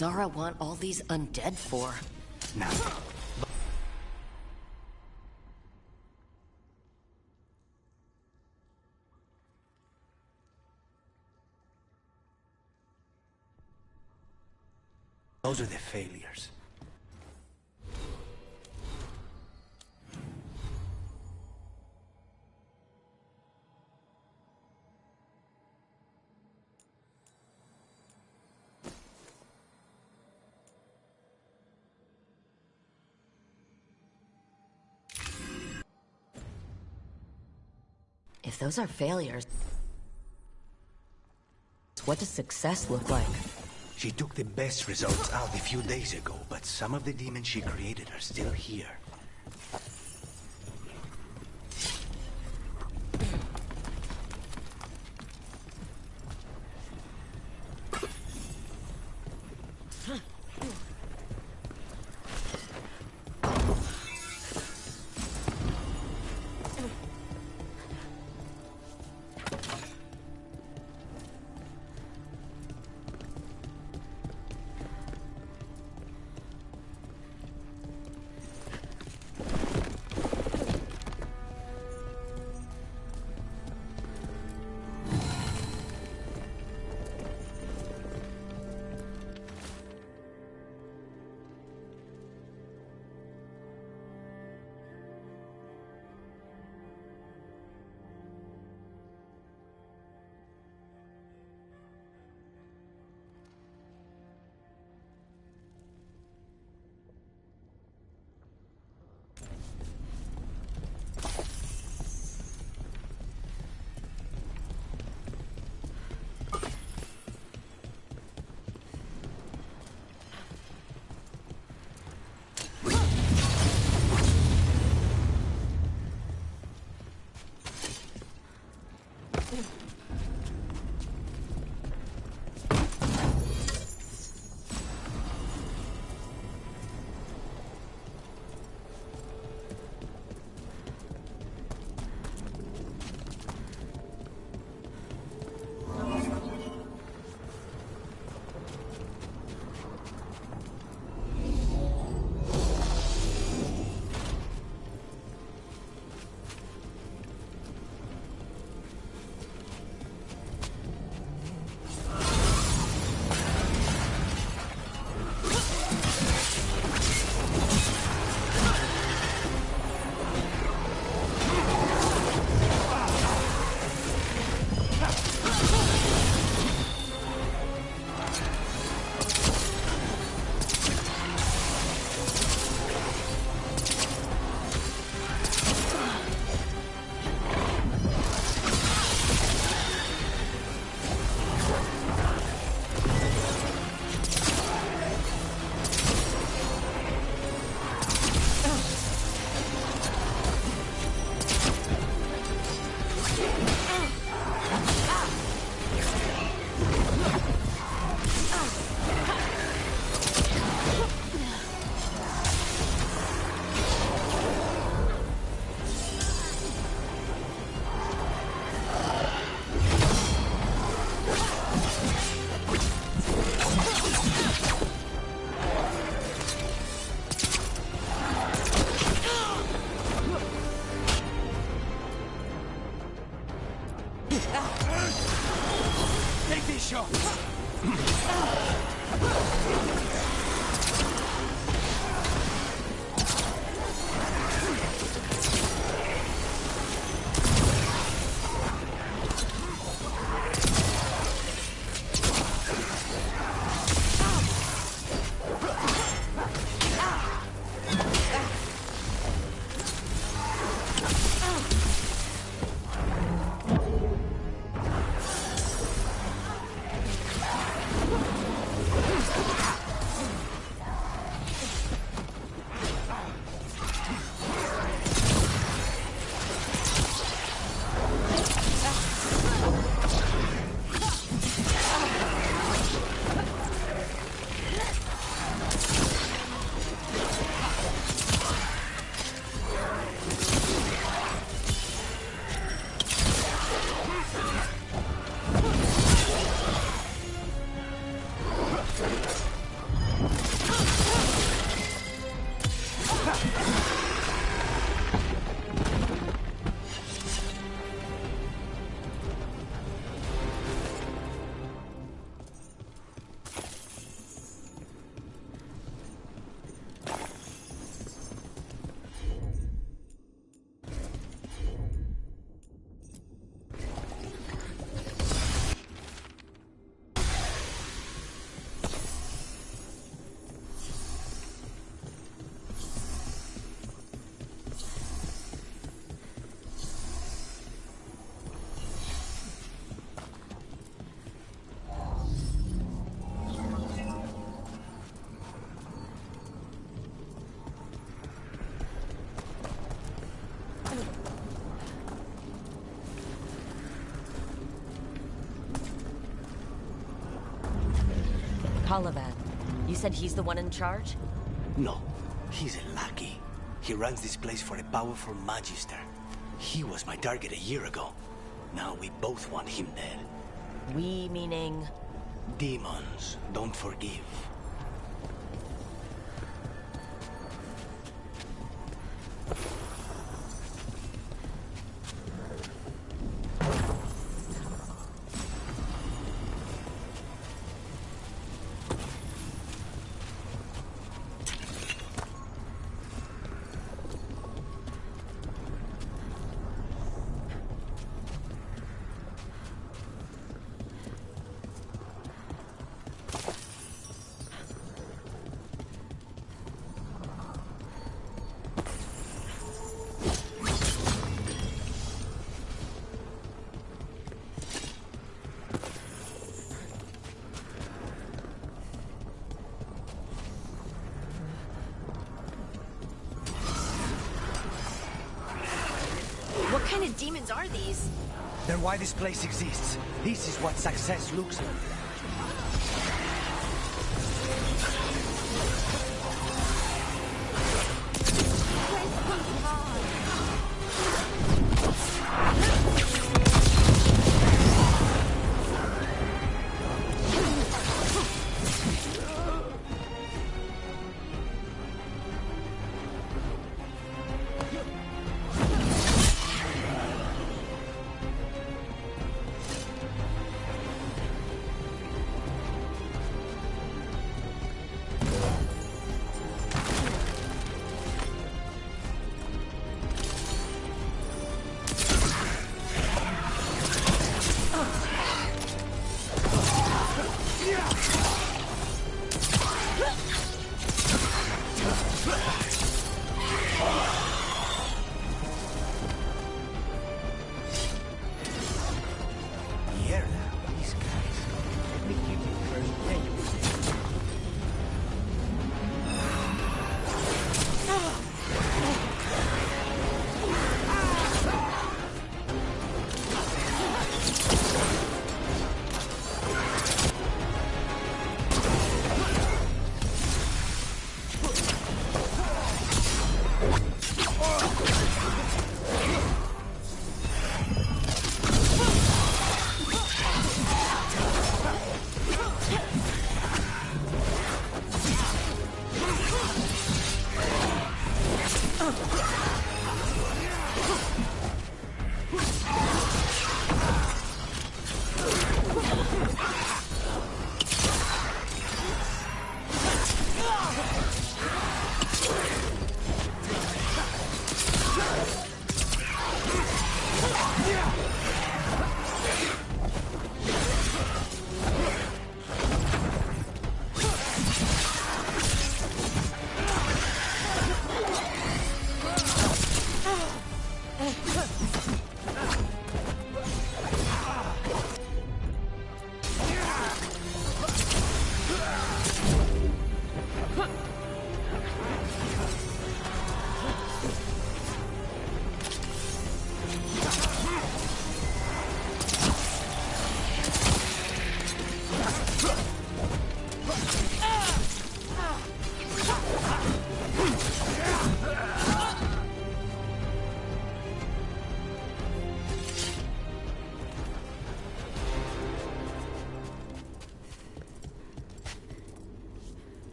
Zara want all these undead for? Now, those are the failures. If those are failures, what does success look like? She took the best results out a few days ago, but some of the demons she created are still here. Calavan. You said he's the one in charge? No, he's a lackey. He runs this place for a powerful magister. He was my target a year ago. Now we both want him dead. We meaning? Demons don't forgive. What kind of demons are these? They're why this place exists. This is what success looks like.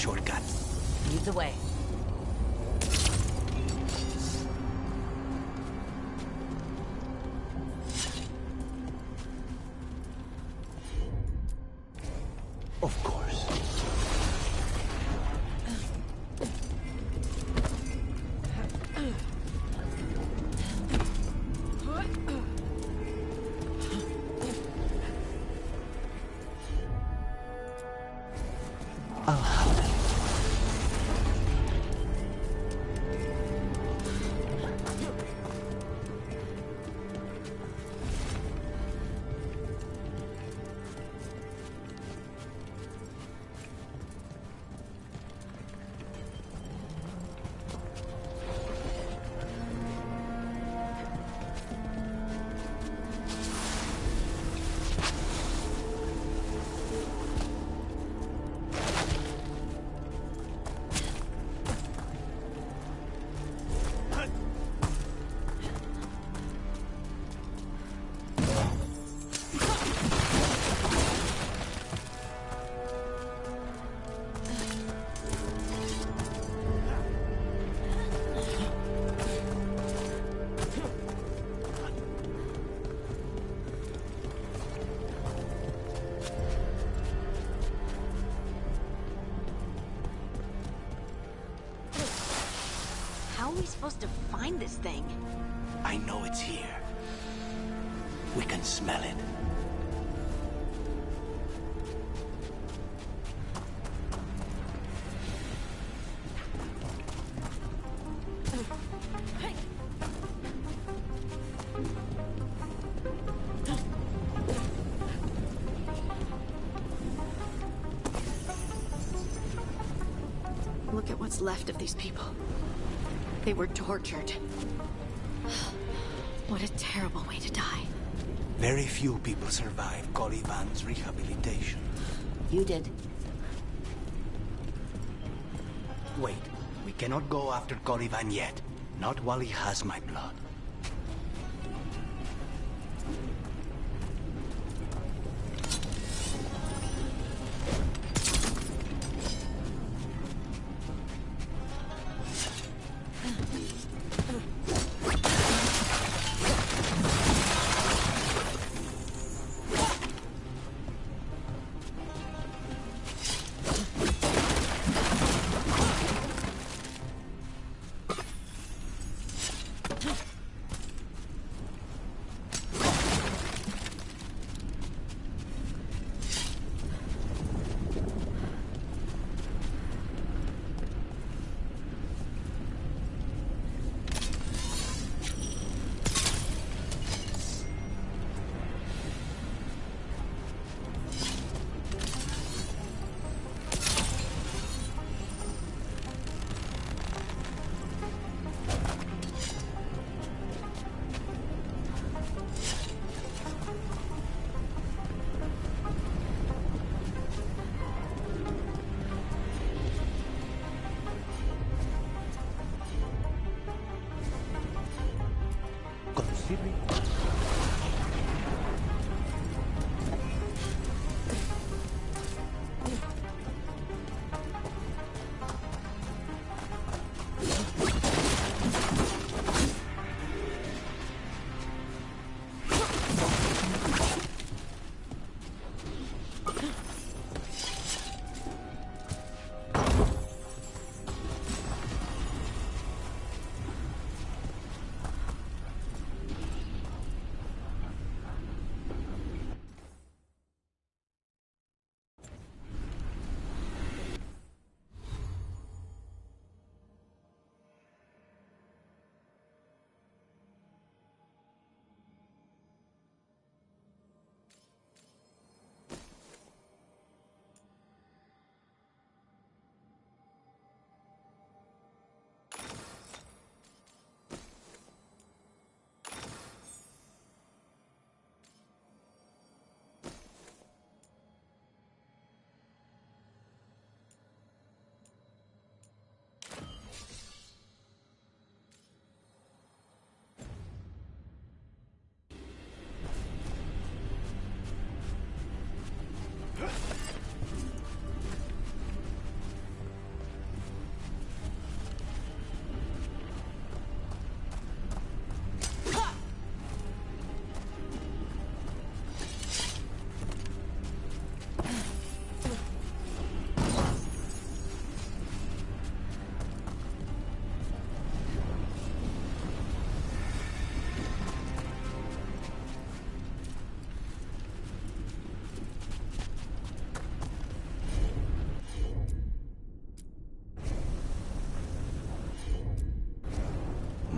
shortcut. Lead the way. Of course. I'll have it. How are we supposed to find this thing? I know it's here. We can smell it. Look at what's left of these people. They were tortured. What a terrible way to die. Very few people survive Colivan's rehabilitation. You did. Wait, we cannot go after Colivan yet. Not while he has my blood.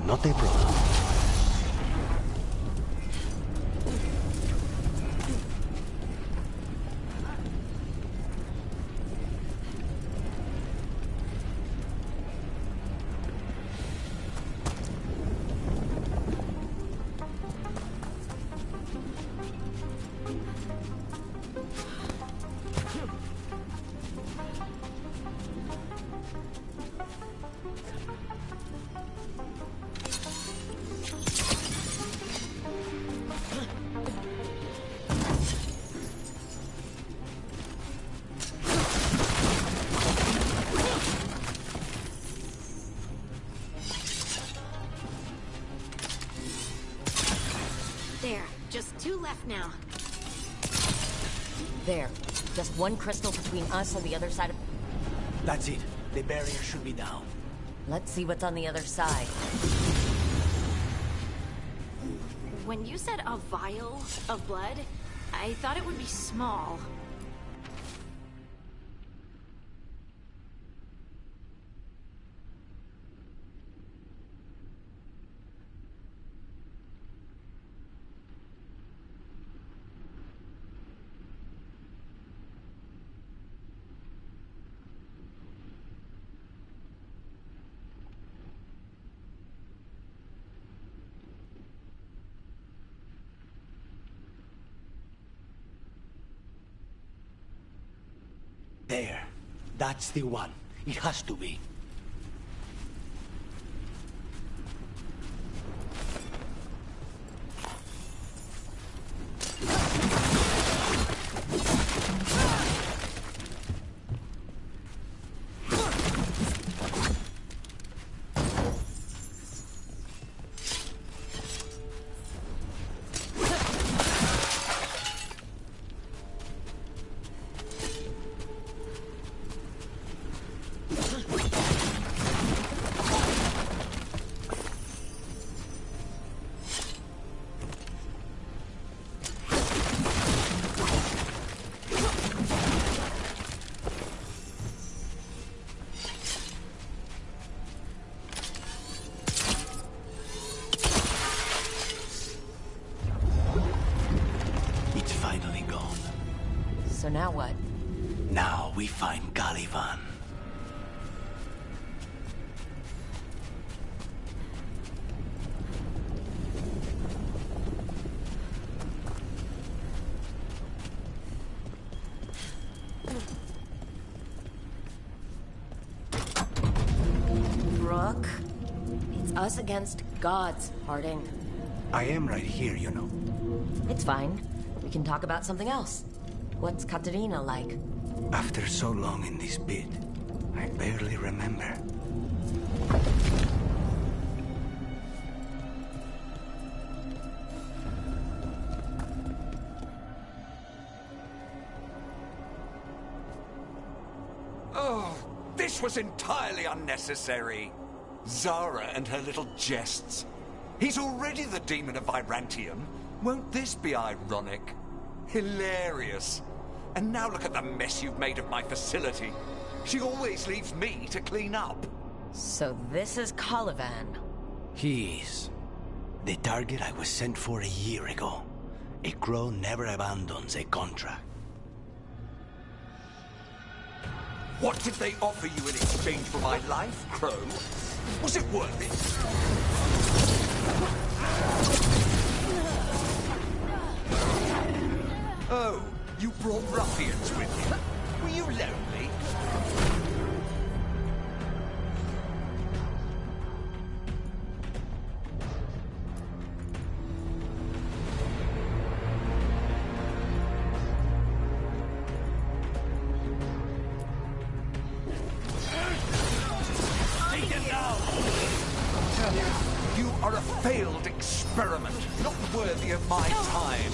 Not a problem. There, just 2 left now. There. Just one crystal between us and the other side of... That's it. The barrier should be down. Let's see what's on the other side. When you said a vial of blood, I thought it would be small. There. That's the one. It has to be. So now what? Now we find Caliban. Brooke, it's us against gods, Harding. I am right here, you know. It's fine. We can talk about something else. What's Katerina like? After so long in this pit, I barely remember. Oh, this was entirely unnecessary. Zara and her little jests. He's already the demon of Virantium. Won't this be ironic? Hilarious. And now look at the mess you've made of my facility. She always leaves me to clean up. So this is Caliban. He is. The target I was sent for a year ago. A crow never abandons a contract. What did they offer you in exchange for my life, Crow? Was it worth it? Oh, you brought ruffians with you. Were you lonely? Take it now! You are a failed experiment, not worthy of my time.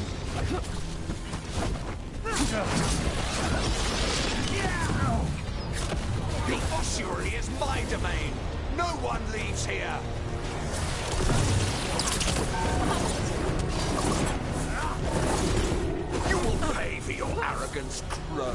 The ossuary is my domain. No one leaves here. You will pay for your arrogance, Crow.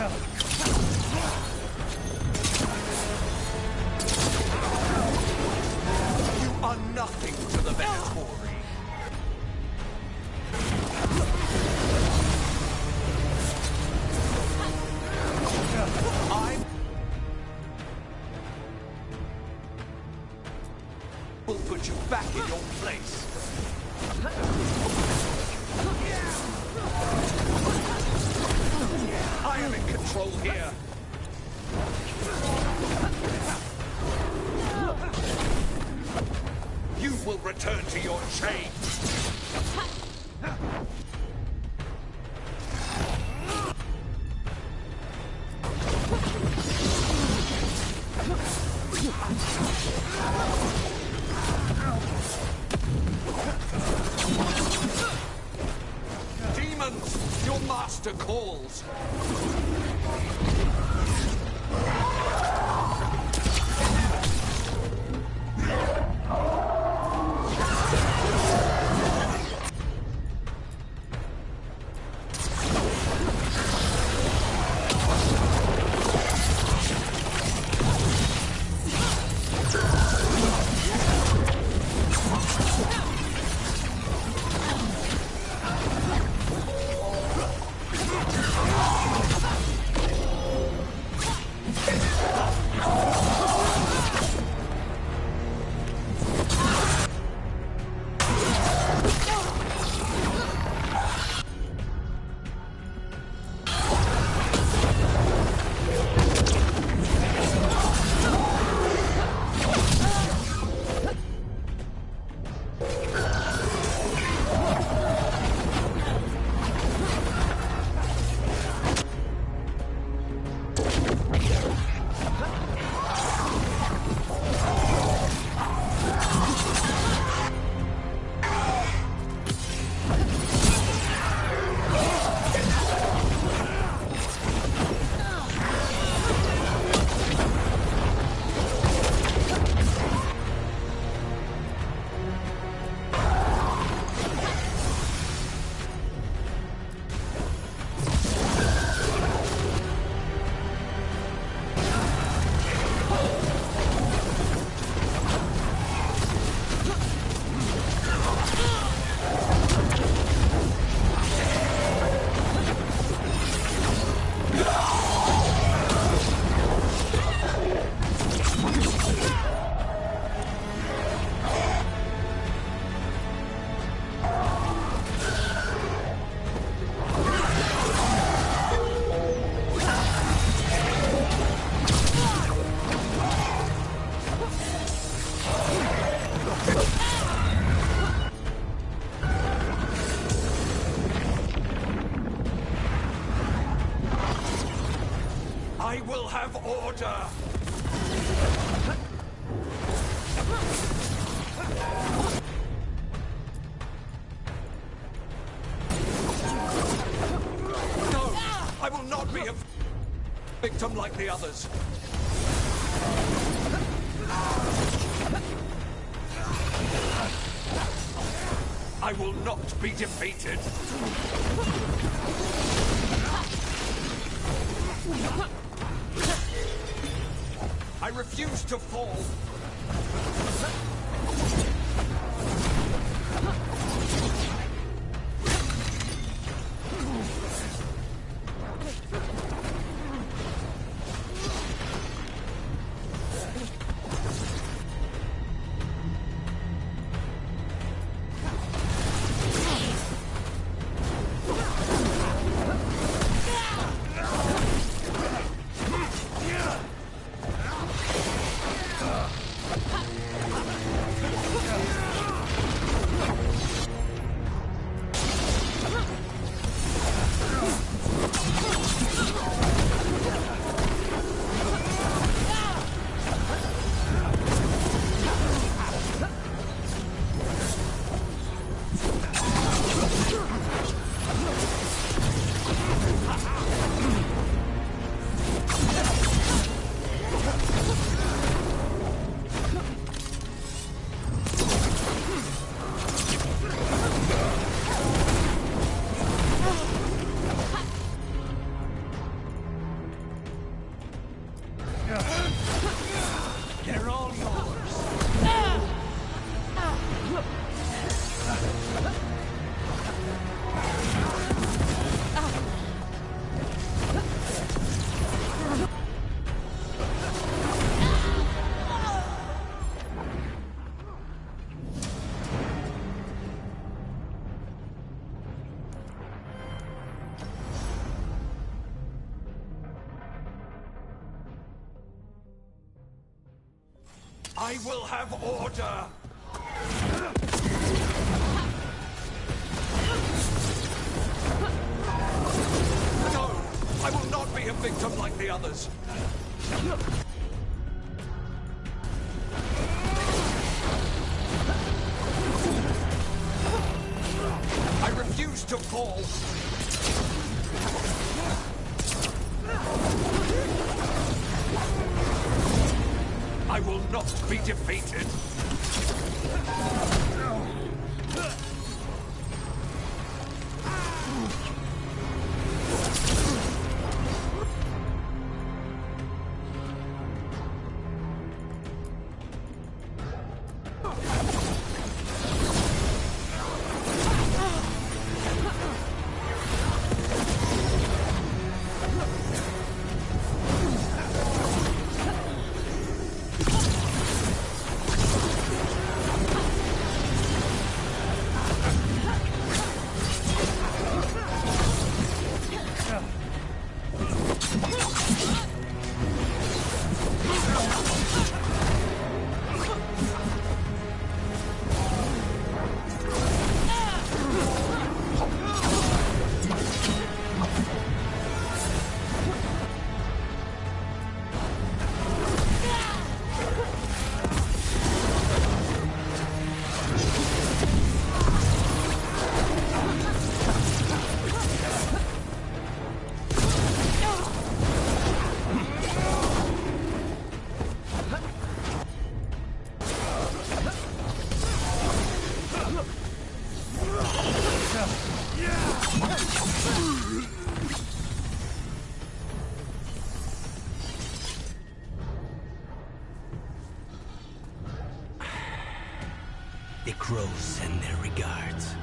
You are nothing to the Venatori. I will put you back in your place. I am in control here. You will return to your chain. Demons, your master calls. I will have order! No! I will not be a victim like the others! I will not be defeated! I refuse to fall! I will have order! No! I will not be a victim like the others! I refuse to fall! I will not be defeated! The crows send their regards.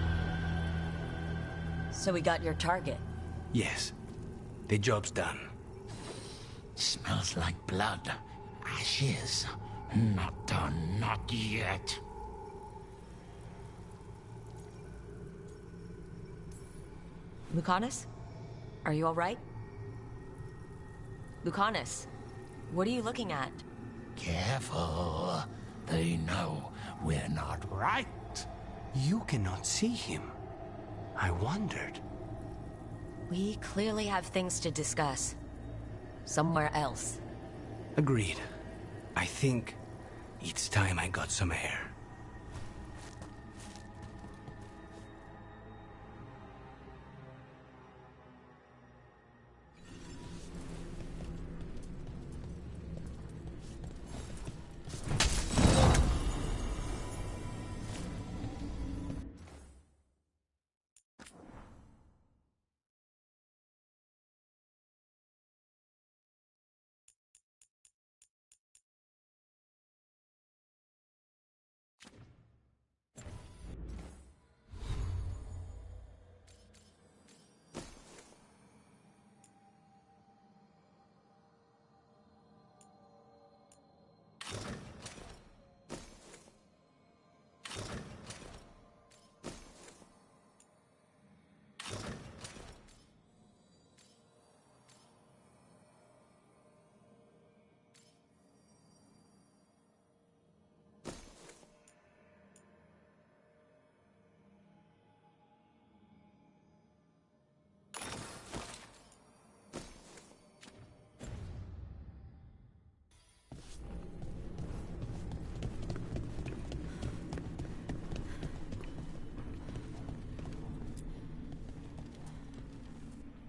So we got your target. Yes. The job's done. Smells like blood. Ashes. Not done, not yet. Lucanus? Are you all right? Lucanus, what are you looking at? Careful. They know we're not right. You cannot see him. I wondered. We clearly have things to discuss. Somewhere else. Agreed. I think it's time I got some air.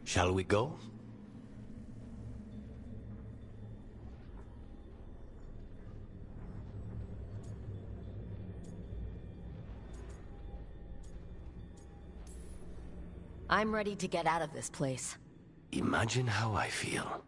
Shall we go? I'm ready to get out of this place. Imagine how I feel.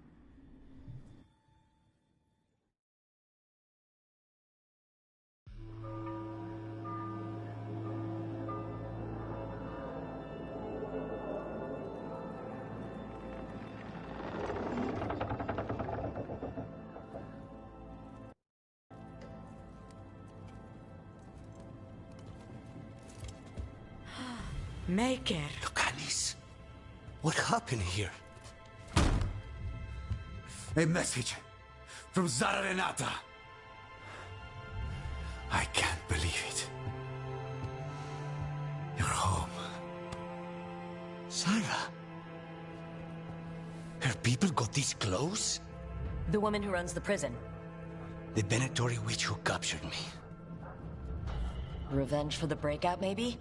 Maker. Lucanis, what happened here? A message from Zara Renata. I can't believe it. You're home. Sarah? Her people got this close? The woman who runs the prison. The Venatori witch who captured me. Revenge for the breakout, maybe?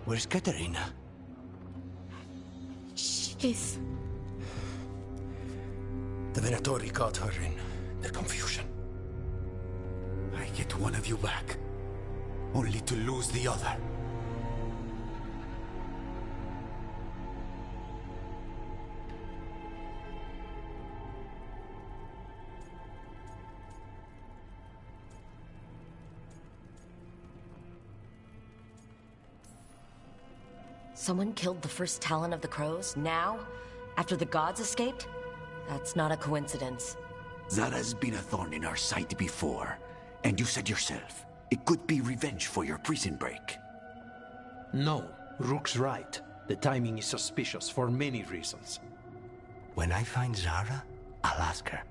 Where's Katerina? She's... The Venatori caught her in their confusion. I get one of you back, only to lose the other. Someone killed the first Talon of the Crows, now? After the gods escaped? That's not a coincidence. Zara's been a thorn in our side before, and you said yourself, it could be revenge for your prison break. No, Rook's right. The timing is suspicious for many reasons. When I find Zara, I'll ask her.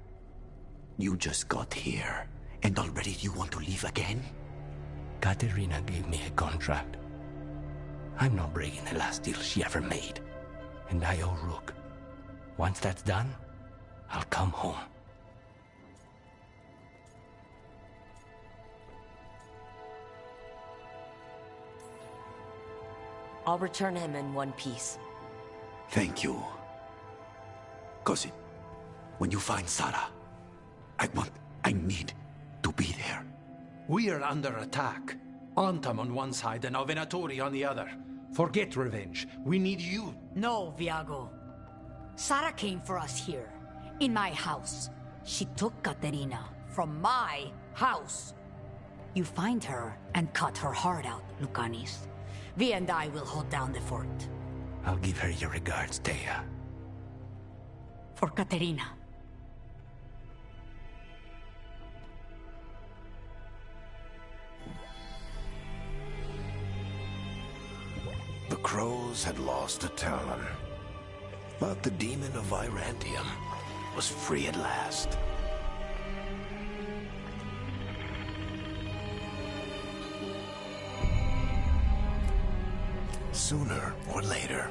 You just got here, and already you want to leave again? Katerina gave me a contract. I'm not breaking the last deal she ever made. And I owe Rook. Once that's done, I'll come home. I'll return him in one piece. Thank you. Cousin, when you find Zara, I need to be there. We are under attack. Antam on one side and Venatori on the other. Forget revenge. We need you. No, Viago. Sara came for us here, in my house. She took Katerina from my house. You find her and cut her heart out, Lucanis. Vi and I will hold down the fort. I'll give her your regards, Thea. For Katerina. The Crows had lost a Talon, but the demon of Virantium was free at last. Sooner or later,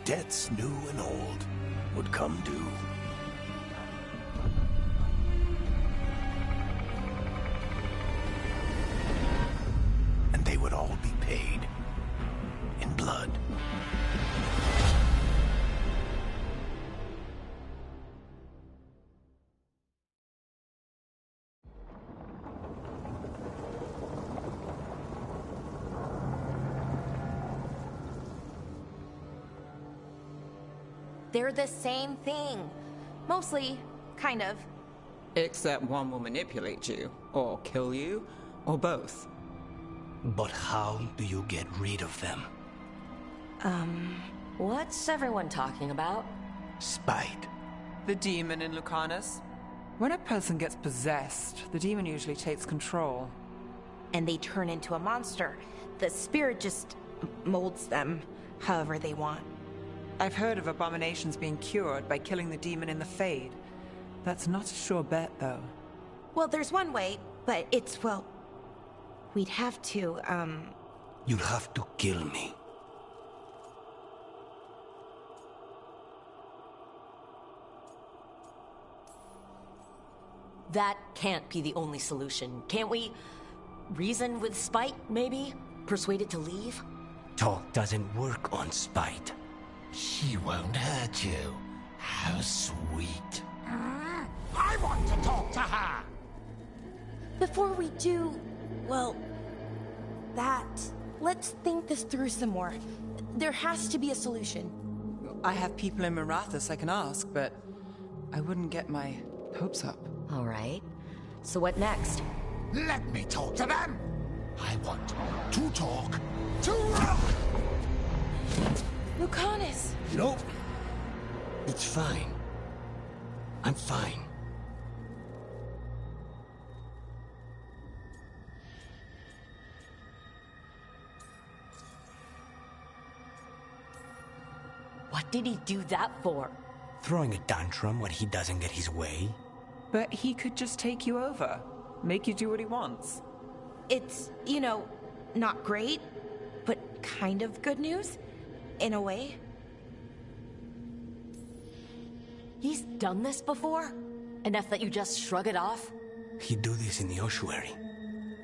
debts new and old would come due. And they would all be paid in blood. They're the same thing. Mostly, kind of. Except one will manipulate you, or kill you, or both. But how do you get rid of them? What's everyone talking about? Spite. The demon in Lucanus. When a person gets possessed, the demon usually takes control. And they turn into a monster. The spirit just molds them however they want. I've heard of abominations being cured by killing the demon in the Fade. That's not a sure bet, though. Well, there's one way, but it's, well... We'd have to, You'll have to kill me. That can't be the only solution. Can't we reason with Spite, maybe? Persuade it to leave? Talk doesn't work on Spite. She won't hurt you. How sweet. I want to talk to her! Before we do, well, that... Let's think this through some more. There has to be a solution. I have people in Marathas I can ask, but I wouldn't get my hopes up. All right. So what next? Let me talk to them! I want to talk to... Lucanus! Nope. It's fine. I'm fine. What did he do that for? throwing a tantrum when he doesn't get his way. But he could just take you over, make you do what he wants. It's, not great, but kind of good news, in a way. He's done this before? Enough that you just shrug it off? He'd do this in the ossuary.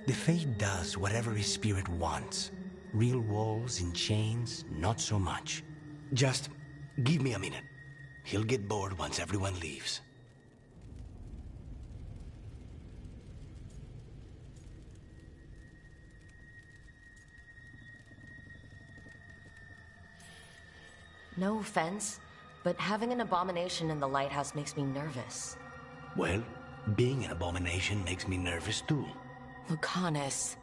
The Fade does whatever his spirit wants. Real wolves in chains, not so much. Just give me a minute. He'll get bored once everyone leaves. No offense, but having an abomination in the lighthouse makes me nervous. Well, being an abomination makes me nervous too. Lucanus.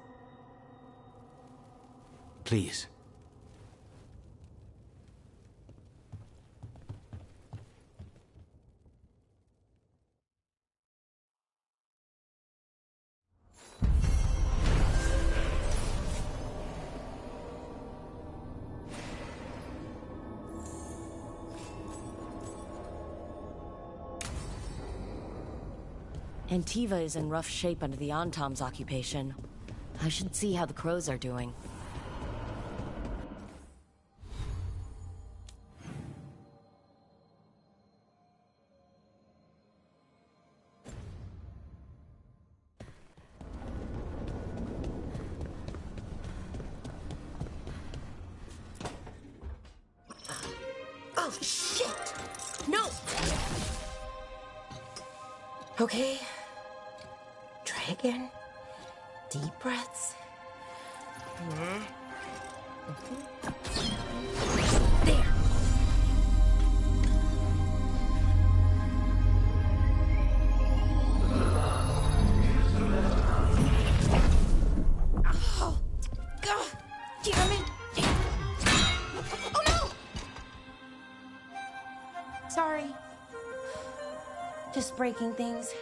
Please. Antiva is in rough shape under the Antom's occupation. I should see how the crows are doing. Oh, shit! No! Okay. Try again. Deep breaths. There. Oh, God, damn it. Oh, no! Sorry. Just breaking things.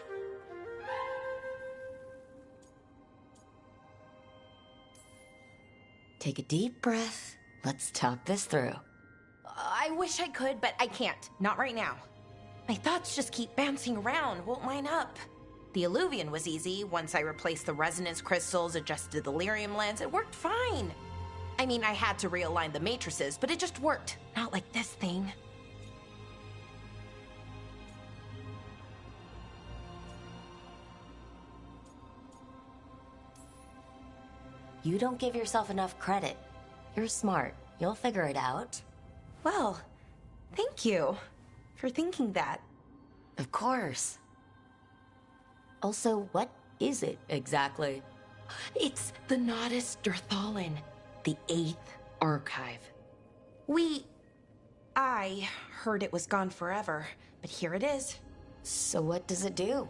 Take a deep breath. Let's talk this through. I wish I could, but I can't. Not right now. My thoughts just keep bouncing around, won't line up. The Illuvian was easy. Once I replaced the resonance crystals, adjusted the lyrium lens, it worked fine. I mean, I had to realign the matrices, but it just worked. Not like this thing. You don't give yourself enough credit. You're smart. You'll figure it out. Well, thank you for thinking that. Of course. Also, what is it exactly? It's the Nodus Durthalin, the 8th Archive. I heard it was gone forever, but here it is. So what does it do?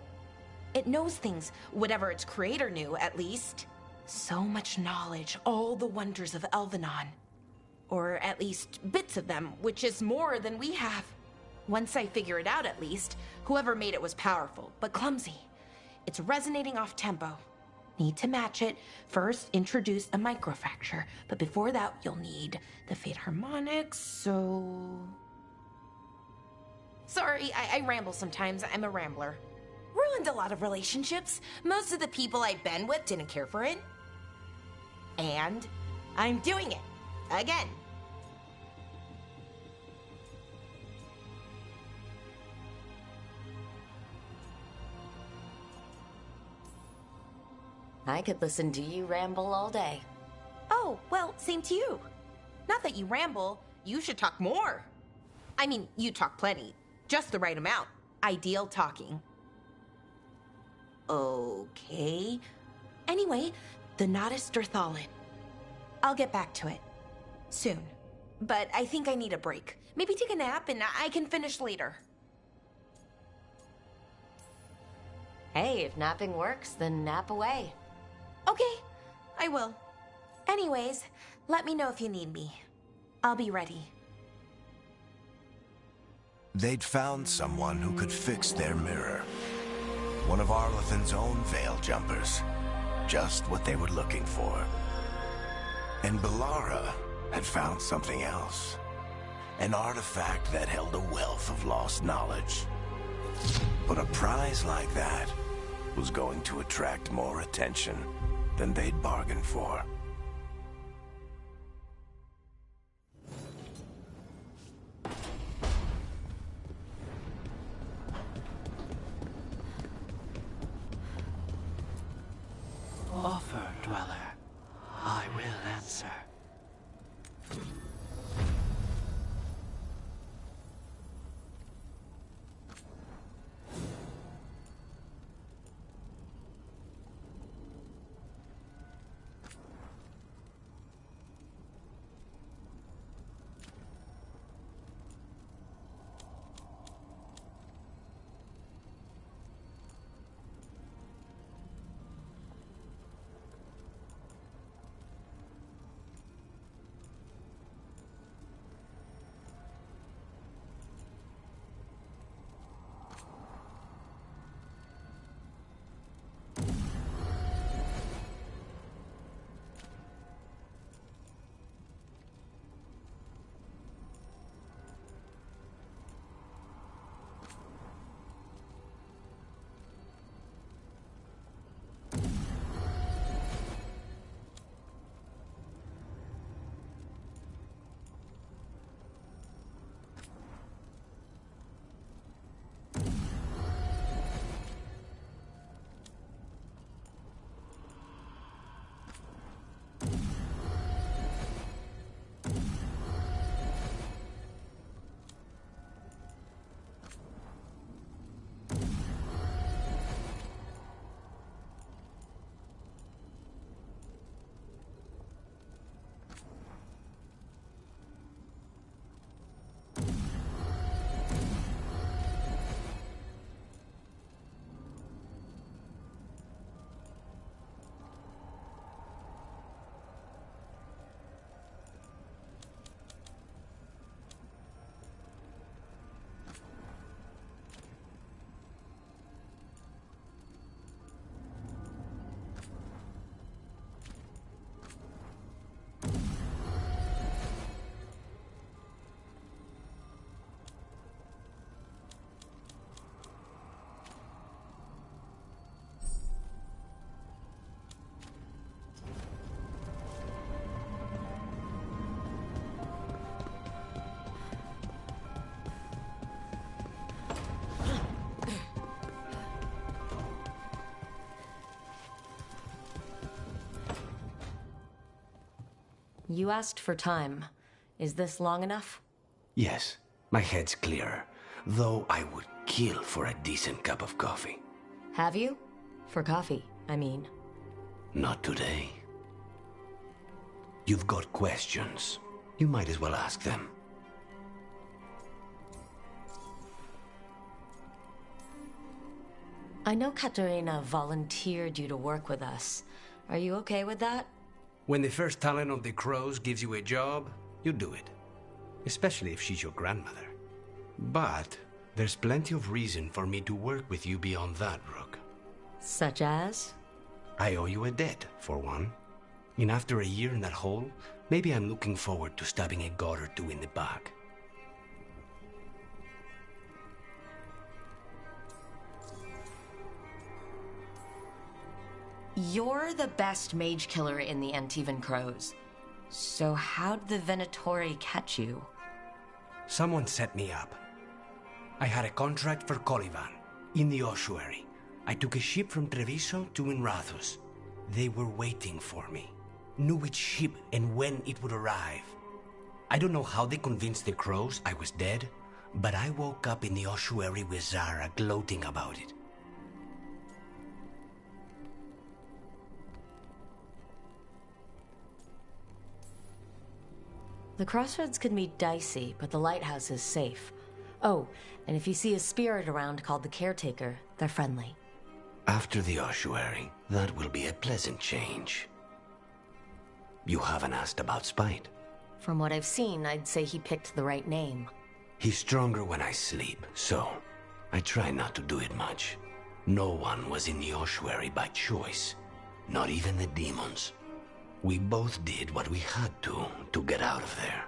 It knows things, whatever its creator knew, at least. So much knowledge, all the wonders of Elvenon. Or at least bits of them, which is more than we have. Once I figure it out, at least, whoever made it was powerful, but clumsy. It's resonating off tempo. Need to match it. First, introduce a microfracture, but before that, you'll need the Fate harmonics, so... Sorry, I ramble sometimes. I'm a rambler. Ruined a lot of relationships. Most of the people I've been with didn't care for it. And I'm doing it. Again. I could listen to you ramble all day. Oh, well, same to you. Not that you ramble, you should talk more. I mean, you talk plenty. Just the right amount. Ideal talking. Okay. Anyway, the Nodus Durthalin. I'll get back to it. Soon. But I think I need a break. Maybe take a nap and I can finish later. Hey, if napping works, then nap away. Okay, I will. Anyways, let me know if you need me. I'll be ready. They'd found someone who could fix their mirror. One of Arlethan's own Veil Jumpers. Just what they were looking for. And Bellara had found something else. an artifact that held a wealth of lost knowledge. But a prize like that was going to attract more attention than they'd bargained for. Offer, Dweller. I will answer. You asked for time. Is this long enough? Yes, my head's clearer, though I would kill for a decent cup of coffee. Have you? For coffee, I mean. Not today. You've got questions. You might as well ask them. I know Katerina volunteered you to work with us. Are you okay with that? When the first talent of the Crows gives you a job, you do it. Especially if she's your grandmother. But there's plenty of reason for me to work with you beyond that, Rook. Such as? I owe you a debt, for one. And after a year in that hole, maybe I'm looking forward to stabbing a god or two in the back. You're the best mage killer in the Antivan Crows. So how'd the Venatori catch you? Someone set me up. I had a contract for Colivan, in the ossuary. I took a ship from Treviso to Inrathus. They were waiting for me. Knew which ship and when it would arrive. I don't know how they convinced the Crows I was dead, but I woke up in the ossuary with Zara gloating about it. The crossroads can be dicey, but the lighthouse is safe. Oh, and if you see a spirit around called the Caretaker, they're friendly. After the ossuary, that will be a pleasant change. You haven't asked about Spite. From what I've seen, I'd say he picked the right name. He's stronger when I sleep, so I try not to do it much. No one was in the ossuary by choice, not even the demons. We both did what we had to get out of there.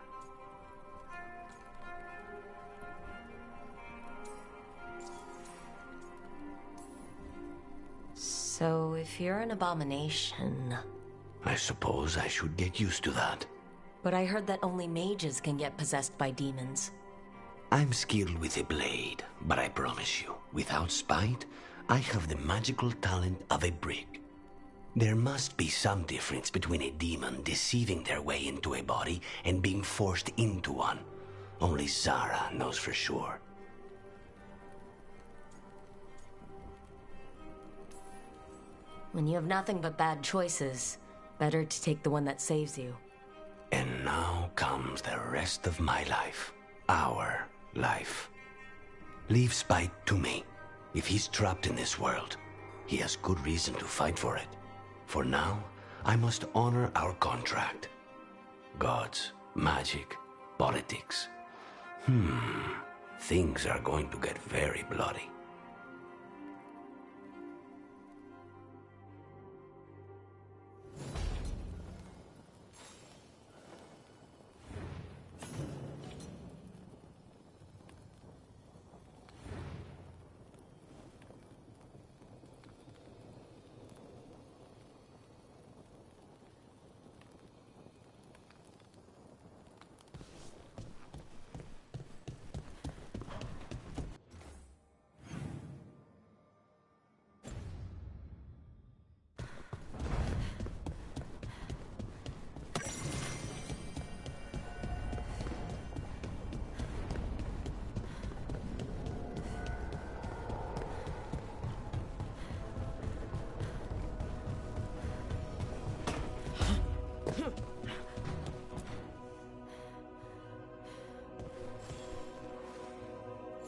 if you're an abomination... I suppose I should get used to that. But I heard that only mages can get possessed by demons. I'm skilled with a blade, but I promise you, without spite, I have the magical talent of a brick. There must be some difference between a demon deceiving their way into a body and being forced into one. Only Zara knows for sure. When you have nothing but bad choices, better to take the one that saves you. And now comes the rest of my life. Our life. Leave spite to me. If he's trapped in this world, he has good reason to fight for it. For now, I must honor our contract. Gods, magic, politics. Things are going to get very bloody.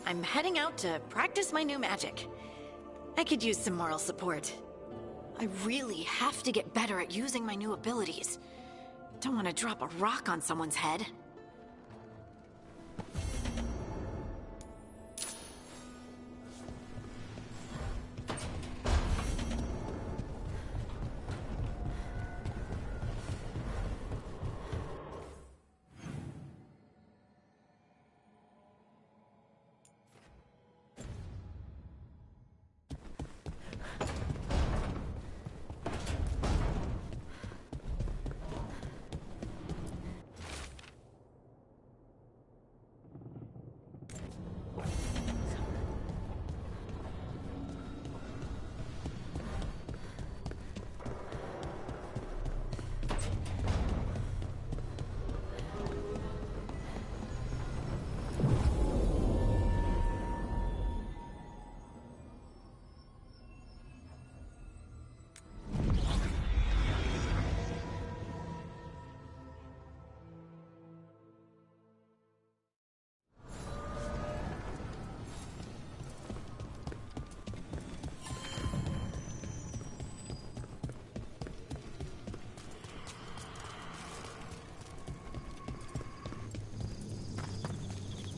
I'm heading out to practice my new magic. I could use some moral support. I really have to get better at using my new abilities. Don't want to drop a rock on someone's head.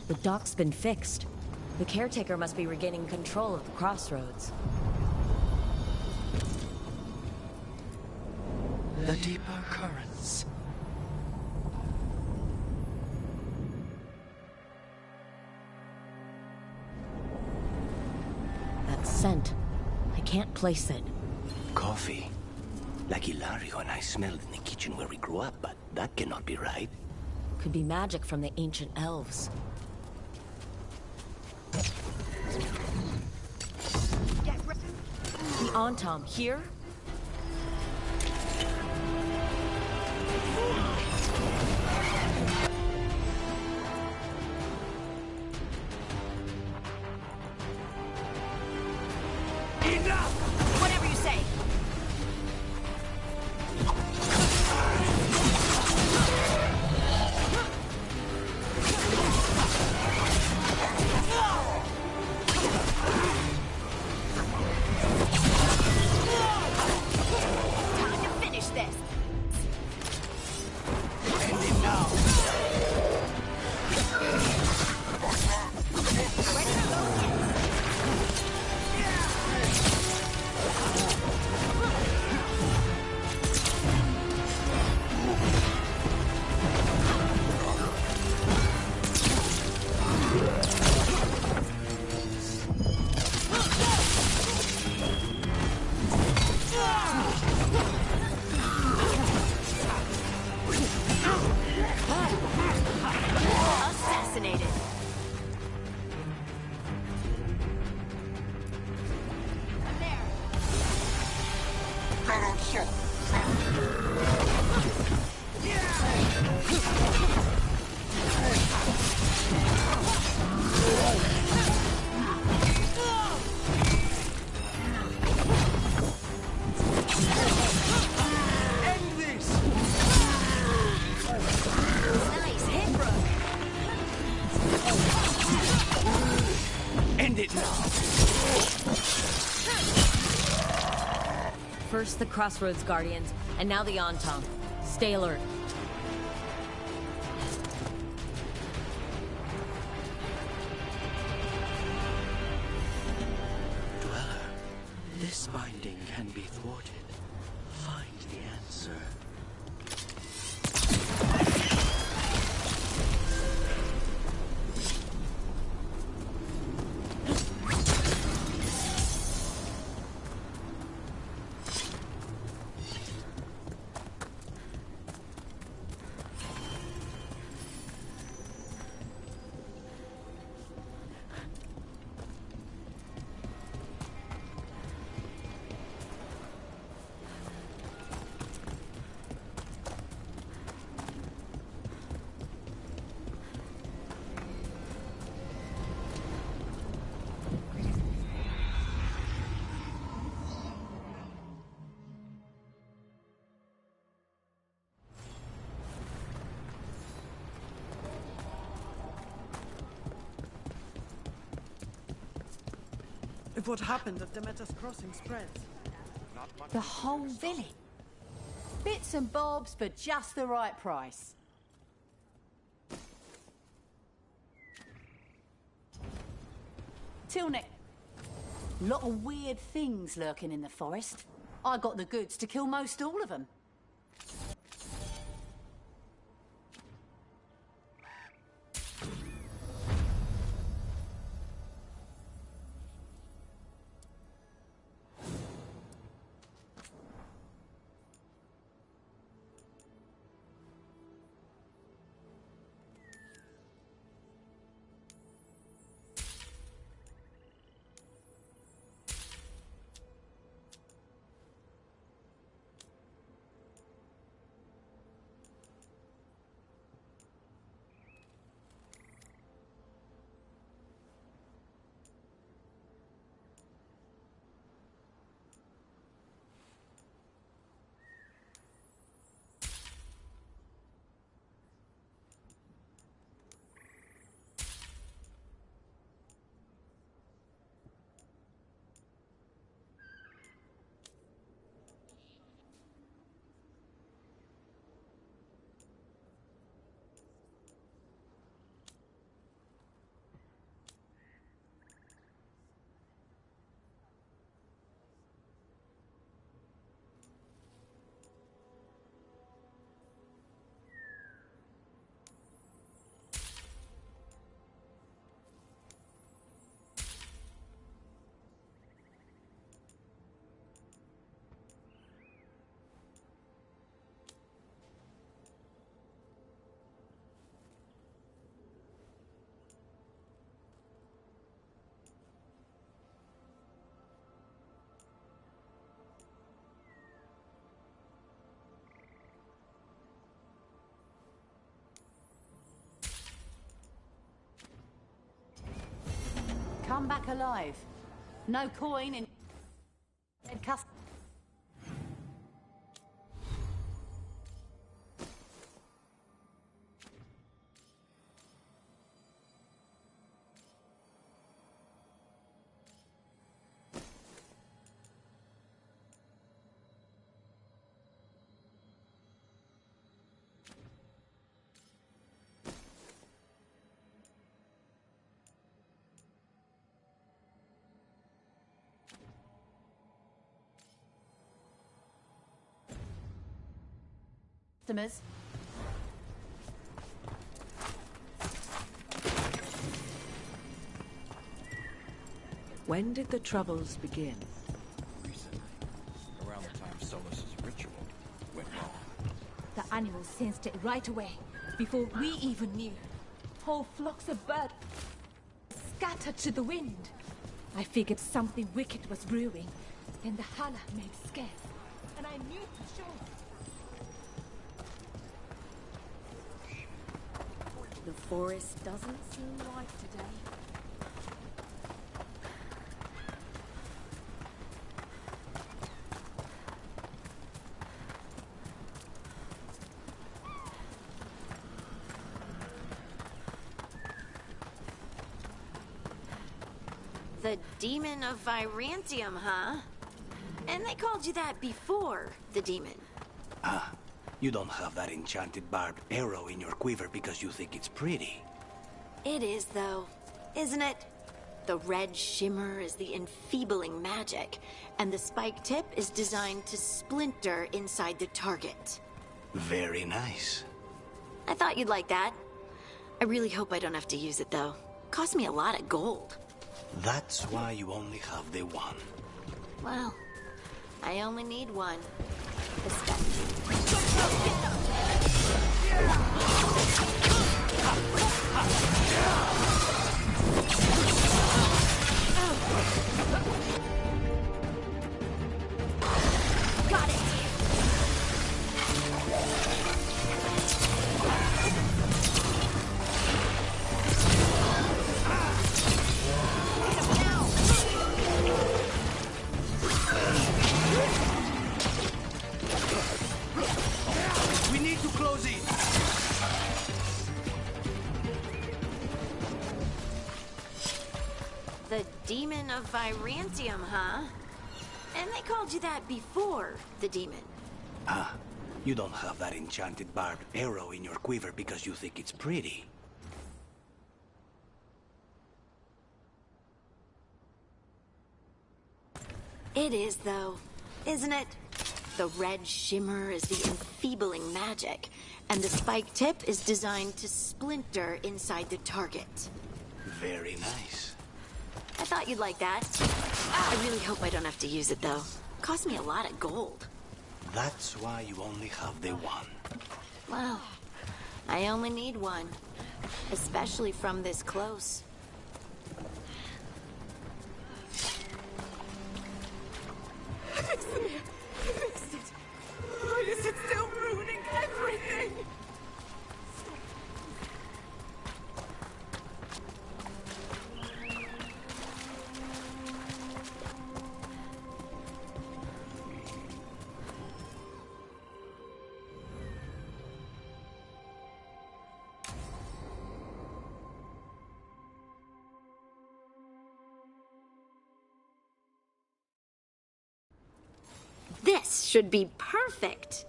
The dock's been fixed. The caretaker must be regaining control of the crossroads. The deeper currents. That scent. I can't place it. Coffee. Like Hilario and I smelled in the kitchen where we grew up, but that cannot be right. Could be magic from the ancient elves. The Antam here? Enough! Whatever you say. First the Crossroads Guardians, and now the Antam. Stay alert. Dweller, this binding can be thwarted. Find the answer. If what happened at Demeter's Crossing spreads. The whole village. Bits and bobs for just the right price. Till next. Lot of weird things lurking in the forest. I got the goods to kill most all of them. Come back alive. No coin in dead custom. Customers. When did the troubles begin? Recently, around the time Solus's ritual went wrong. The animals sensed it right away, before we even knew. Whole flocks of birds scattered to the wind. I figured something wicked was brewing. Then the Hala made scarce, and I knew for sure. The forest doesn't seem right today. The demon of Virantium, huh? And they called you that before the demon. Ah, you don't have that enchanted barbed arrow in your quiver because you think it's pretty. It is, though, isn't it? The red shimmer is the enfeebling magic, and the spike tip is designed to splinter inside the target. Very nice. I thought you'd like that. I really hope I don't have to use it, though. Cost me a lot of gold. That's why you only have the one. Well, I only need one. Got it! We need to close it! The demon of Virantium, huh? And they called you that before the demon. Ah, you don't have that enchanted barbed arrow in your quiver because you think it's pretty. It is, though, isn't it? The red shimmer is the enfeebling magic, and the spike tip is designed to splinter inside the target. Very nice. I thought you'd like that. I really hope I don't have to use it, though. Cost me a lot of gold. That's why you only have the one. Well, I only need one. Especially from this close. Fix it! Fix it! Why is it still ruining everything? This should be perfect.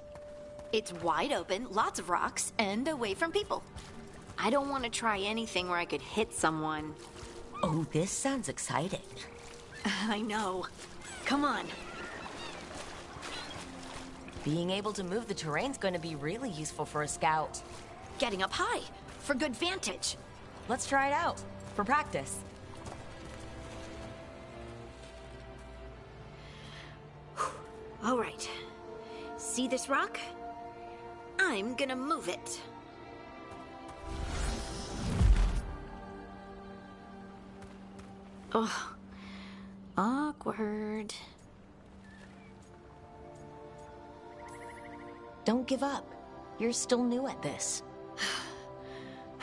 It's wide open, lots of rocks, and away from people. I don't want to try anything where I could hit someone. Oh, this sounds exciting. I know. Come on. Being able to move the terrain's going to be really useful for a scout. Getting up high, for good vantage. Let's try it out, for practice. All right. See this rock? I'm gonna move it. Oh, awkward. Don't give up. You're still new at this.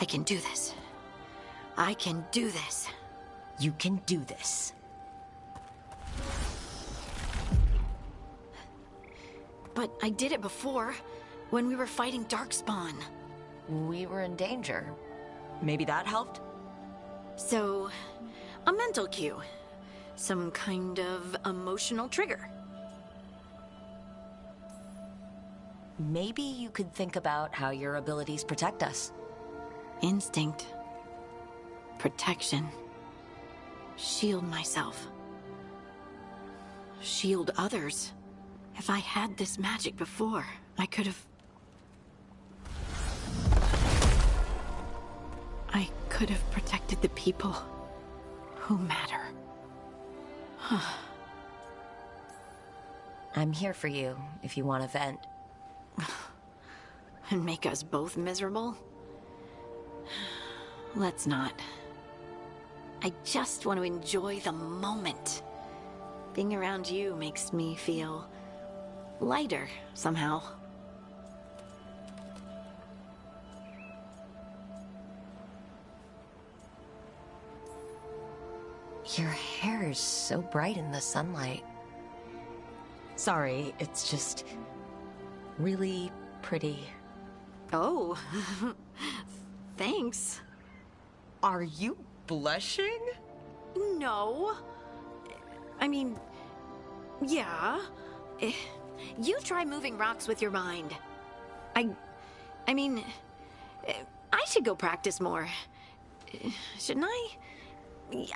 I can do this. I can do this. You can do this. But I did it before, when we were fighting Darkspawn. We were in danger. Maybe that helped? So, a mental cue. Some kind of emotional trigger. Maybe you could think about how your abilities protect us. Instinct. Protection. Shield myself. Shield others. If I had this magic before, I could have... I could have protected the people who matter. I'm here for you, if you want to vent. And make us both miserable? Let's not. I just want to enjoy the moment. Being around you makes me feel... lighter, somehow. Your hair is so bright in the sunlight. Sorry, it's just... really pretty. Oh, thanks. Are you blushing? No. I mean, yeah. You try moving rocks with your mind. I mean, I should go practice more. Shouldn't I?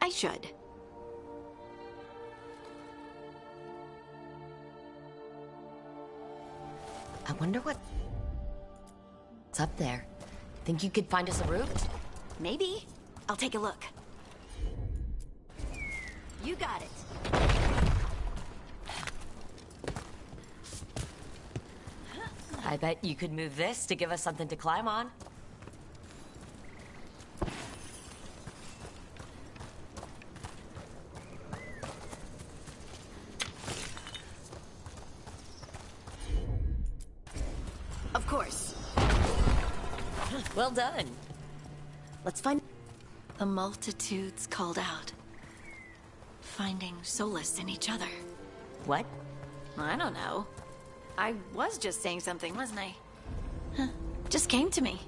I should. I wonder what's up there. Think you could find us a route? Maybe. I'll take a look. You got it. I bet you could move this to give us something to climb on. Of course. Well done. Let's find... The multitudes called out, finding solace in each other. What? I don't know. I was just saying something, wasn't I? Huh. Just came to me.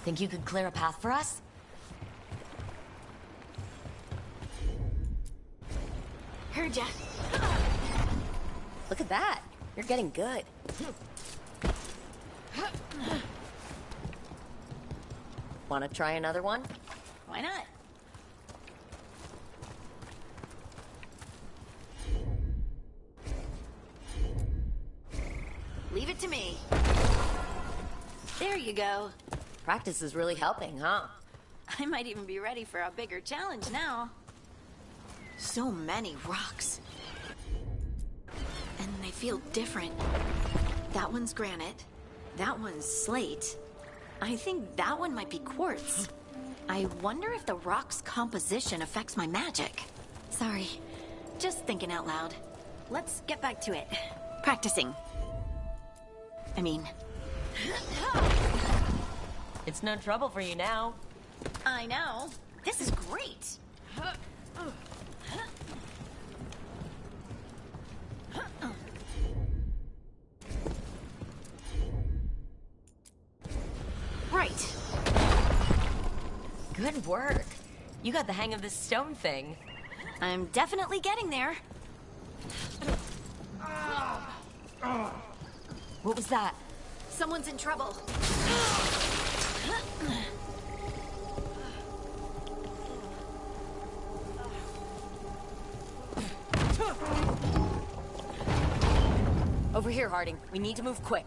Think you could clear a path for us? Heard ya. Look at that. You're getting good. Want to try another one? Why not? Leave it to me. There you go. Practice is really helping, huh? I might even be ready for a bigger challenge now. So many rocks. And they feel different. That one's granite. That one's slate. I think that one might be quartz. I wonder if the rock's composition affects my magic. Sorry, just thinking out loud. Let's get back to it. Practicing. I mean... It's no trouble for you now. I know. This is great. Right. Good work. You got the hang of this stone thing. I'm definitely getting there. What was that? Someone's in trouble. Over here, Harding. We need to move quick.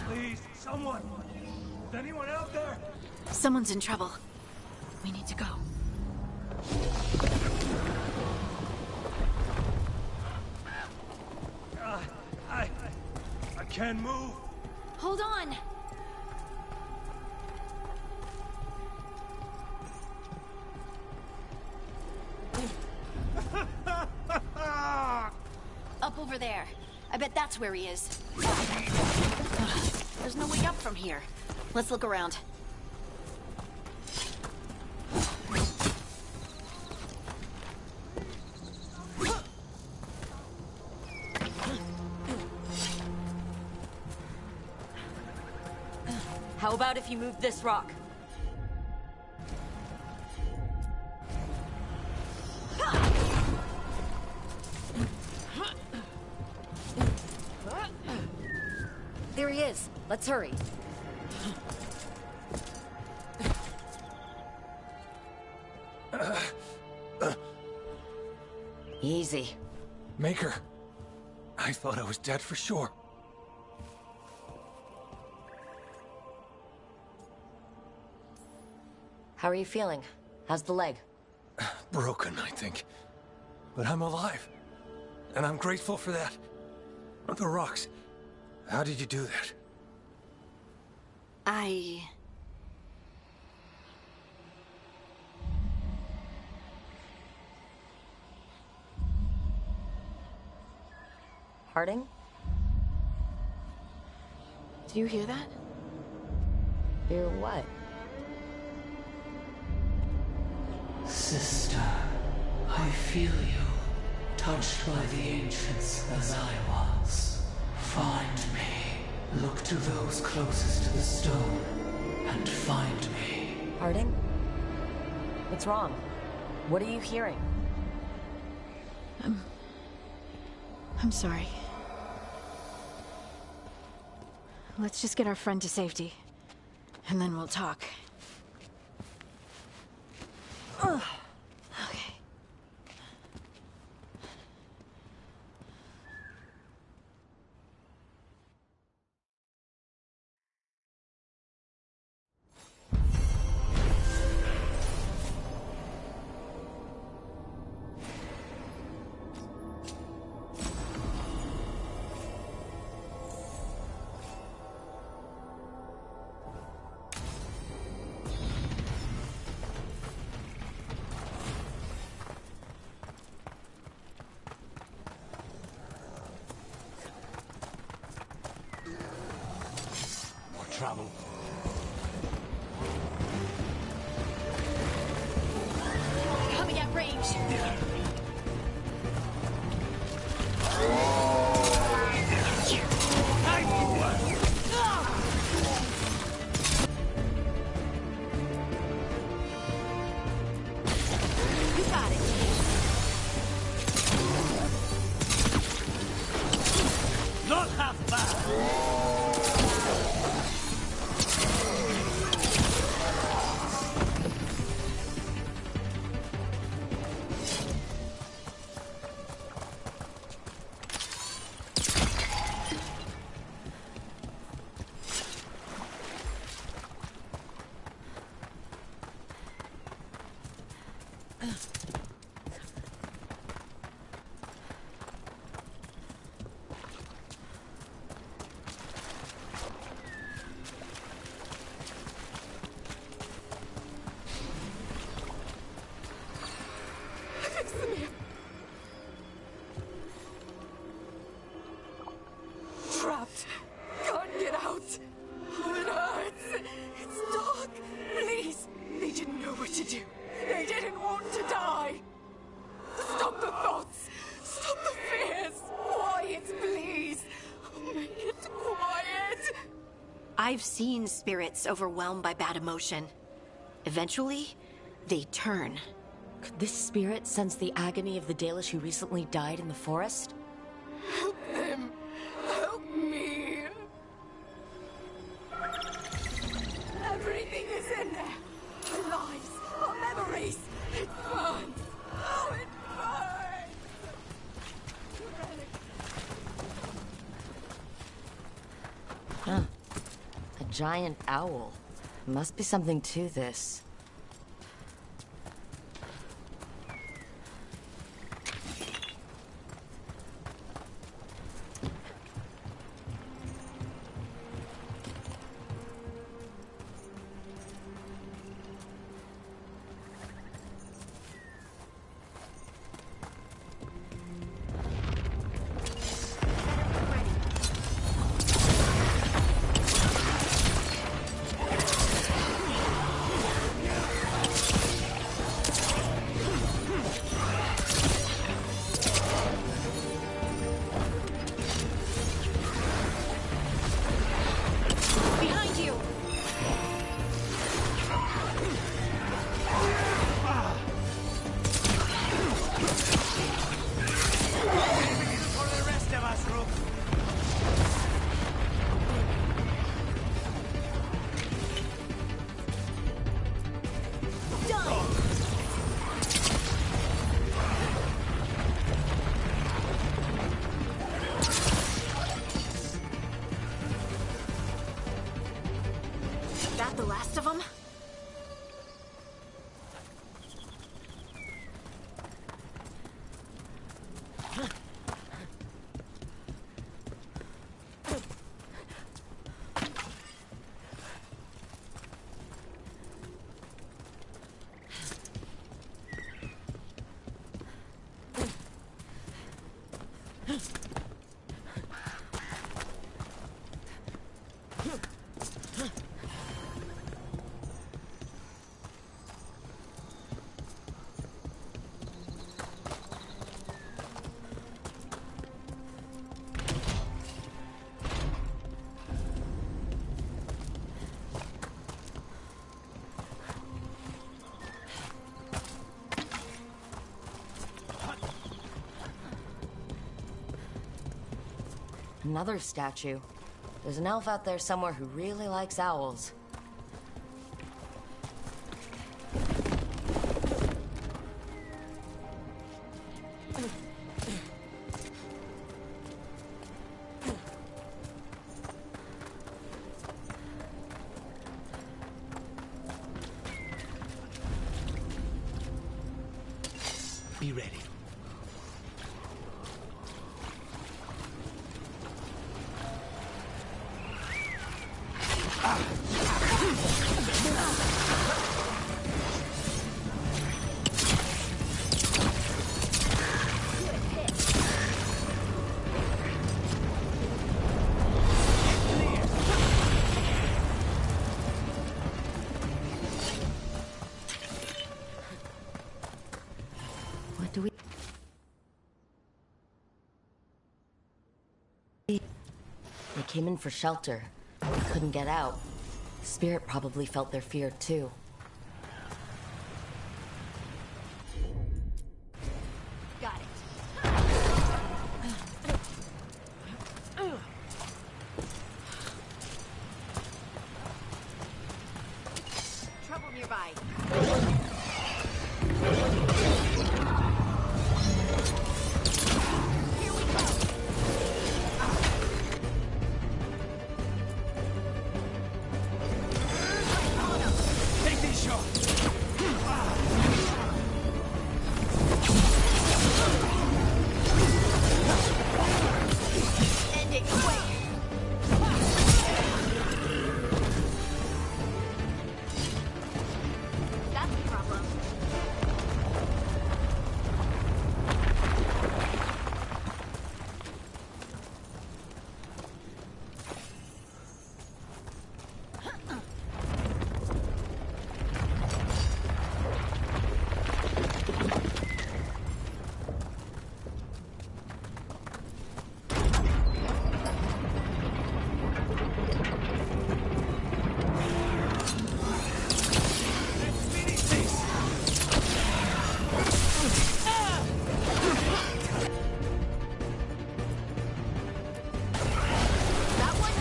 Please, someone! Is anyone out there? Someone's in trouble. We need to go. I can't move. Hold on. Up over there. I bet that's where he is. There's no way up from here. Let's look around. How about if you move this rock? There he is. Let's hurry. Easy. Maker. I thought I was dead for sure. How are you feeling? How's the leg? Broken, I think. But I'm alive. And I'm grateful for that. The rocks. How did you do that? Harding? Do you hear that? Hear what? Sister, I feel you, touched by the ancients as I was. Find me. Look to those closest to the stone, and find me. Harding? What's wrong? What are you hearing? I'm sorry. Let's just get our friend to safety, and then we'll talk. Ugh. Okay. Trouble. Coming at range. You got it. Not half bad! Trapped. Can't get out. Oh, it hurts. It's dark. Please. They didn't know what to do. They didn't want to die. Stop the thoughts. Stop the fears. Quiet, please. Make it quiet. I've seen spirits overwhelmed by bad emotion. Eventually, they turn. Could this spirit sense the agony of the Dalish who recently died in the forest? Help them. Help me. Everything is in there. Our lives, our memories. It burns. Oh, it burns. Huh. A giant owl. Must be something to this. Another statue. There's an elf out there somewhere who really likes owls. Be ready. What do we... They came in for shelter. They couldn't get out. The spirit probably felt their fear too. Got it. Trouble nearby. Take these shots! End it, quick! That's the problem.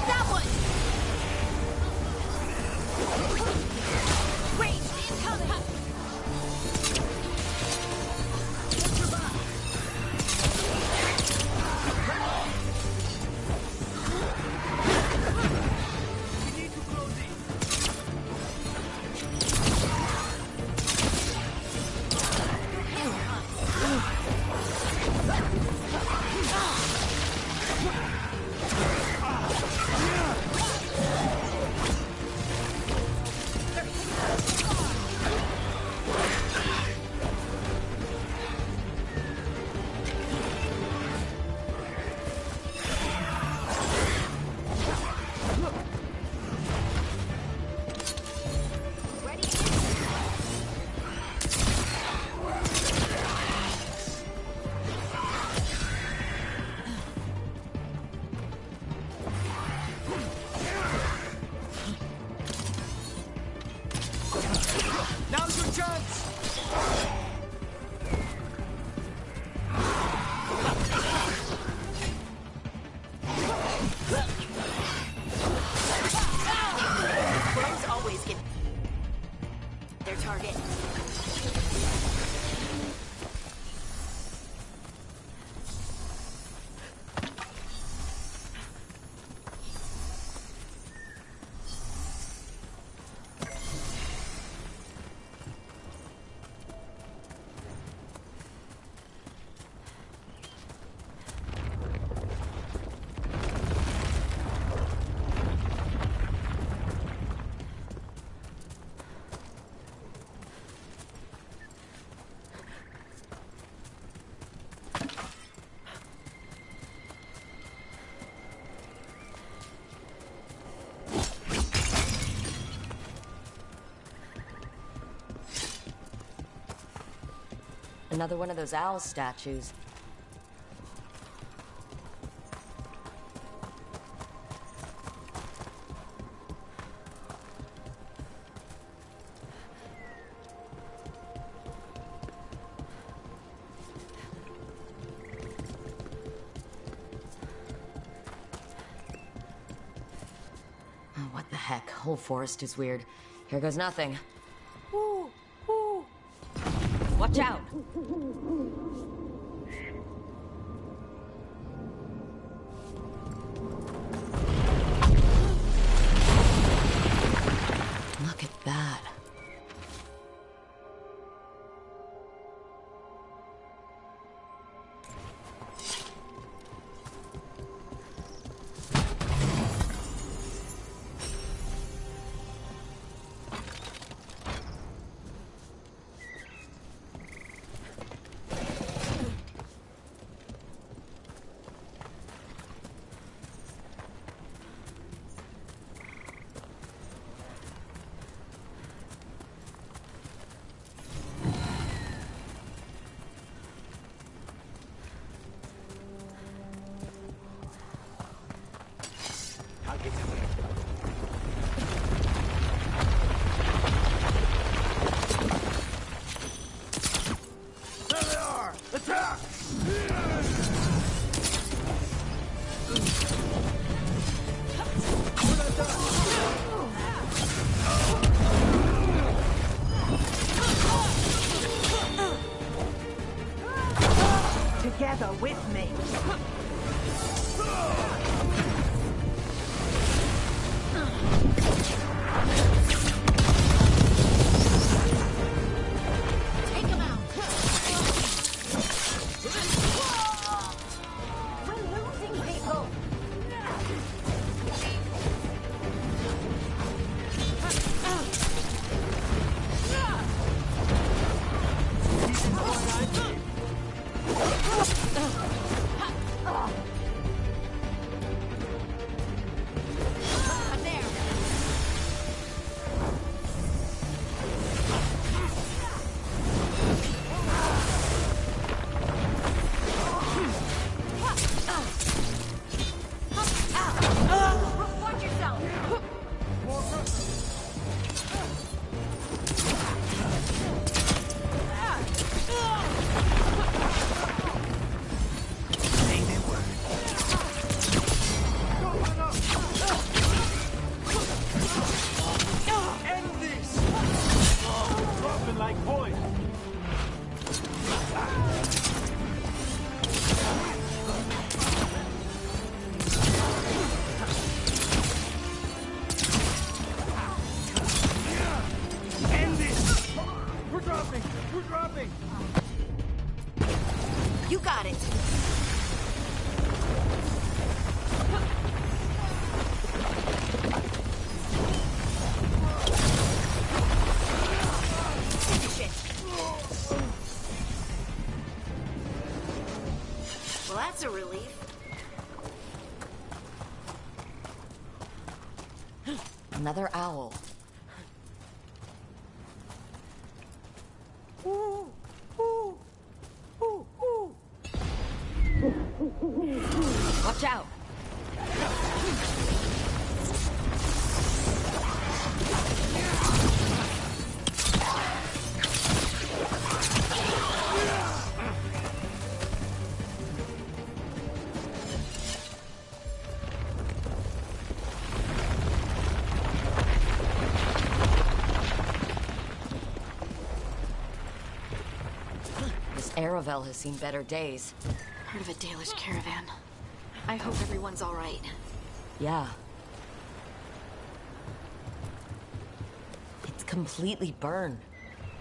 That one! Wait, incoming! Now's your chance! Crows always get their target. Another one of those owl statues. heck? Whole forest is weird. Here goes nothing. Ooh, ooh. Watch out! Look at that. Together with me. Take him out. We're losing people. Watch yourself. End this! Dropping like boys. End this! We're dropping! We're dropping! You got it. Finish it. Well, that's a relief. Another owl. Ooh, ooh, ooh, ooh. Watch out! This Aravel has seen better days. Part of a Dalish caravan. I hope everyone's all right. Yeah. It's completely burned.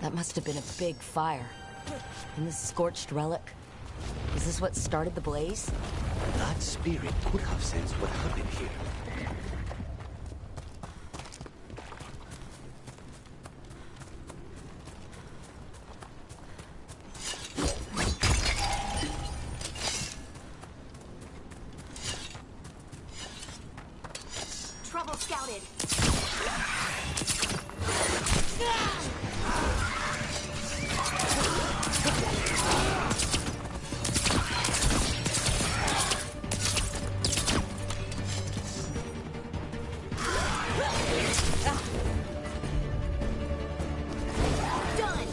That must have been a big fire. And this scorched relic, is this what started the blaze? That spirit could have sensed what happened here. Trouble scouted. Done.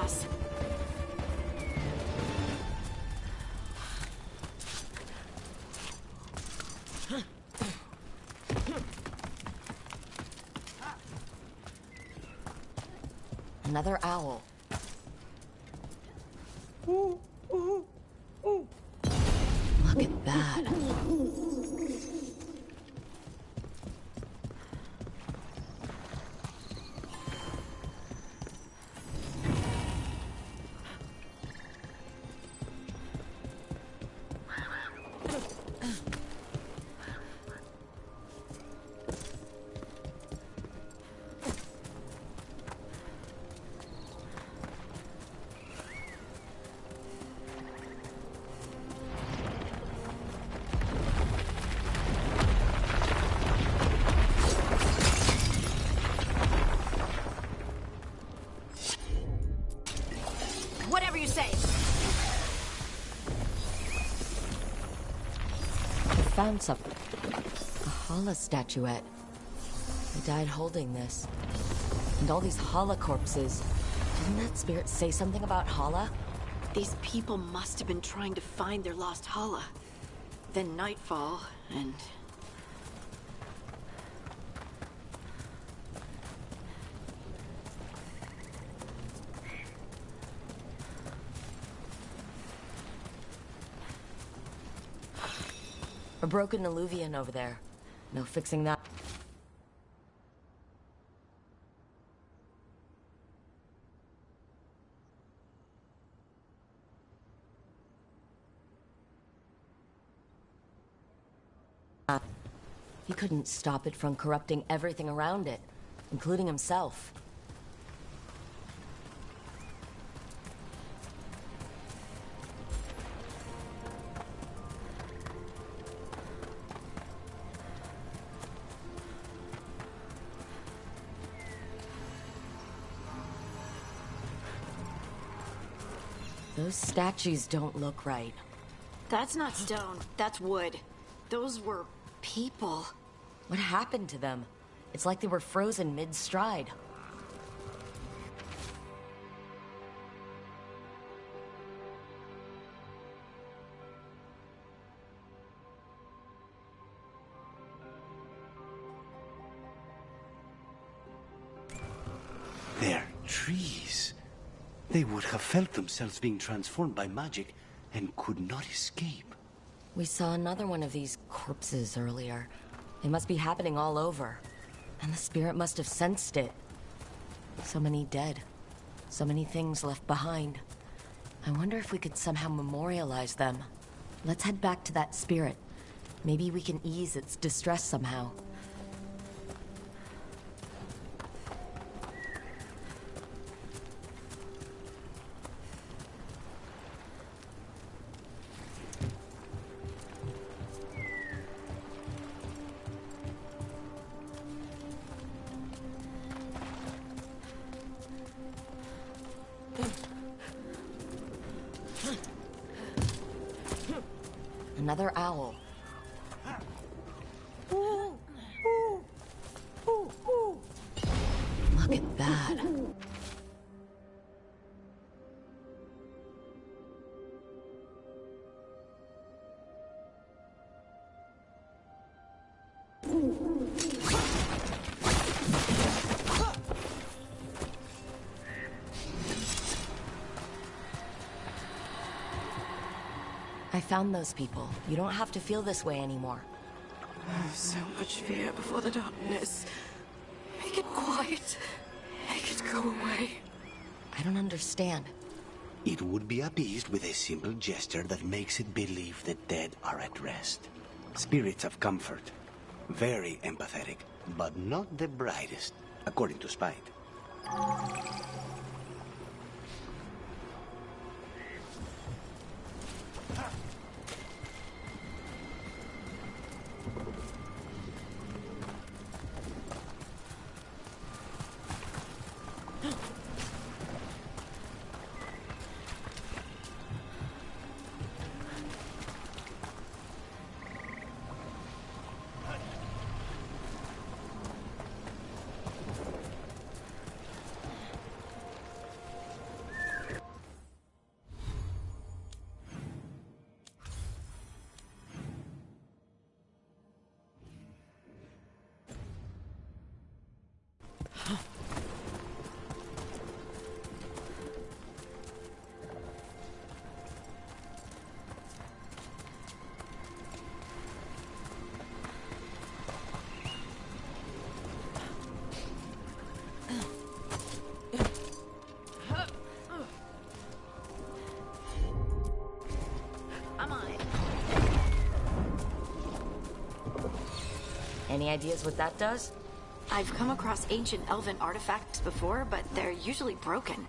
us. Another owl. Ooh, ooh, ooh. Look at that. Whatever you say. I found something. A Hala statuette. He died holding this. And all these Hala corpses. Didn't that spirit say something about Hala? These people must have been trying to find their lost Hala. Then nightfall, and... A broken alluvian over there. No fixing that. He couldn't stop it from corrupting everything around it, including himself. Those statues don't look right. That's not stone, that's wood. Those were people. What happened to them? It's like they were frozen mid-stride. They're trees. They would have felt themselves being transformed by magic and could not escape. We saw another one of these corpses earlier. They must be happening all over. And the spirit must have sensed it. So many dead. So many things left behind. I wonder if we could somehow memorialize them. Let's head back to that spirit. Maybe we can ease its distress somehow. Another owl. Look at that. I found those people. You don't have to feel this way anymore. So much fear before the darkness. Make it quiet. Make it go away. I don't understand. It would be appeased with a simple gesture that makes it believe the dead are at rest. Spirits of comfort. Very empathetic, but not the brightest, according to Spite. Any ideas what that does? I've come across ancient elven artifacts before, but they're usually broken.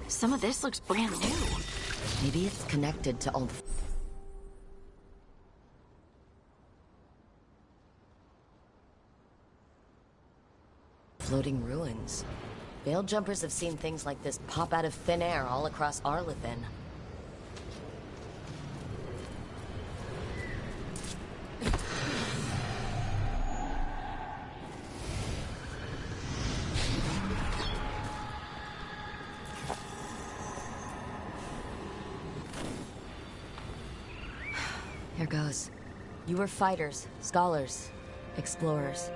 Some of this looks brand new. Maybe it's connected to all the... floating ruins. Veil jumpers have seen things like this pop out of thin air all across Arlethan. Here goes. You were fighters, scholars, explorers,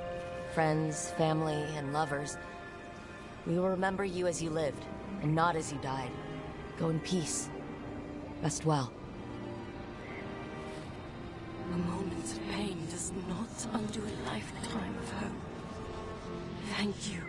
friends, family, and lovers. We will remember you as you lived, and not as you died. Go in peace. Rest well. A moment's pain does not undo a lifetime of hope. Thank you.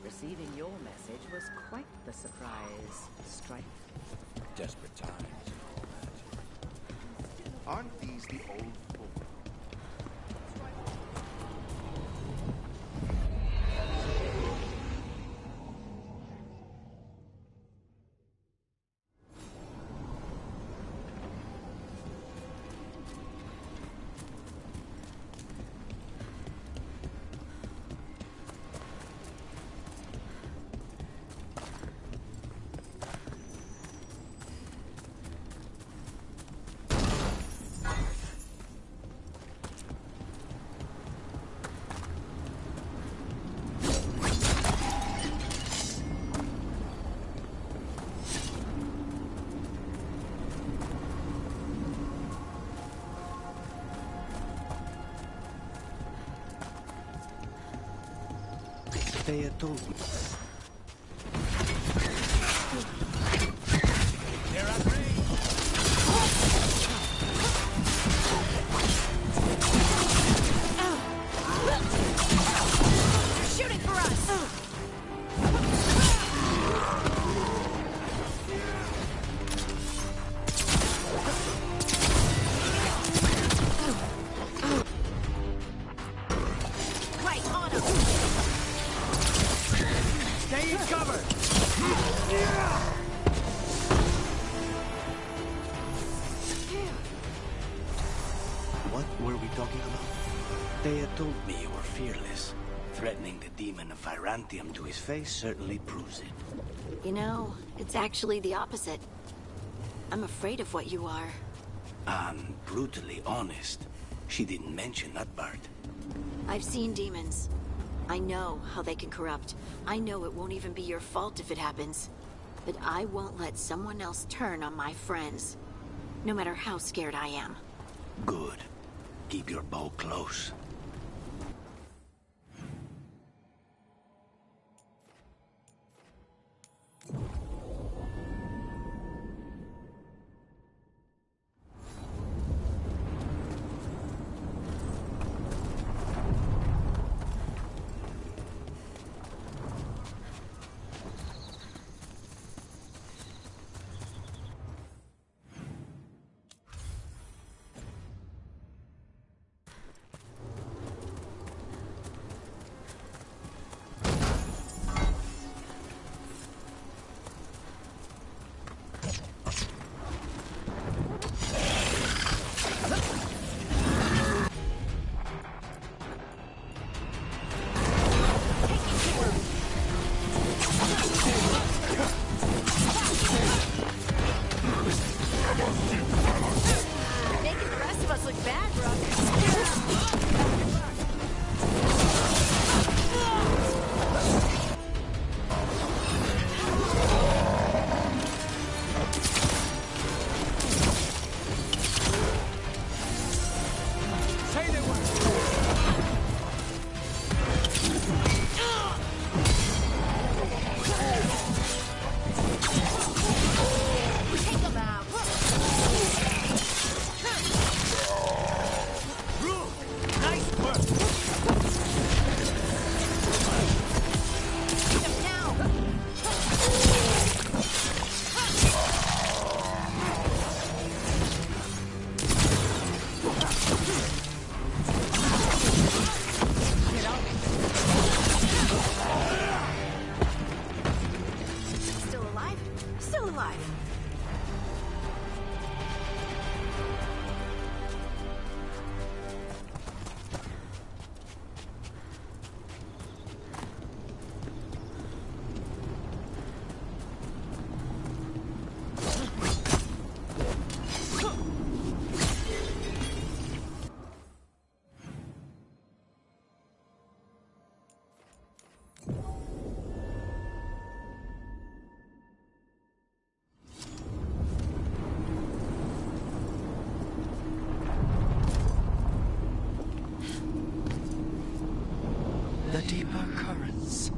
Receiving your message was quite the surprise, Strife. Desperate times and all that. Aren't these the old folk? They told me. They're at range. They're shooting for us! Right on us! Stay in cover! What were we talking about? They told me you were fearless. Threatening the demon of Virantium to his face certainly proves it. You know, it's actually the opposite. I'm afraid of what you are. I'm brutally honest. She didn't mention that part. I've seen demons. I know how they can corrupt. I know it won't even be your fault if it happens. But I won't let someone else turn on my friends. No matter how scared I am. Good. Keep your bow close. the deeper currents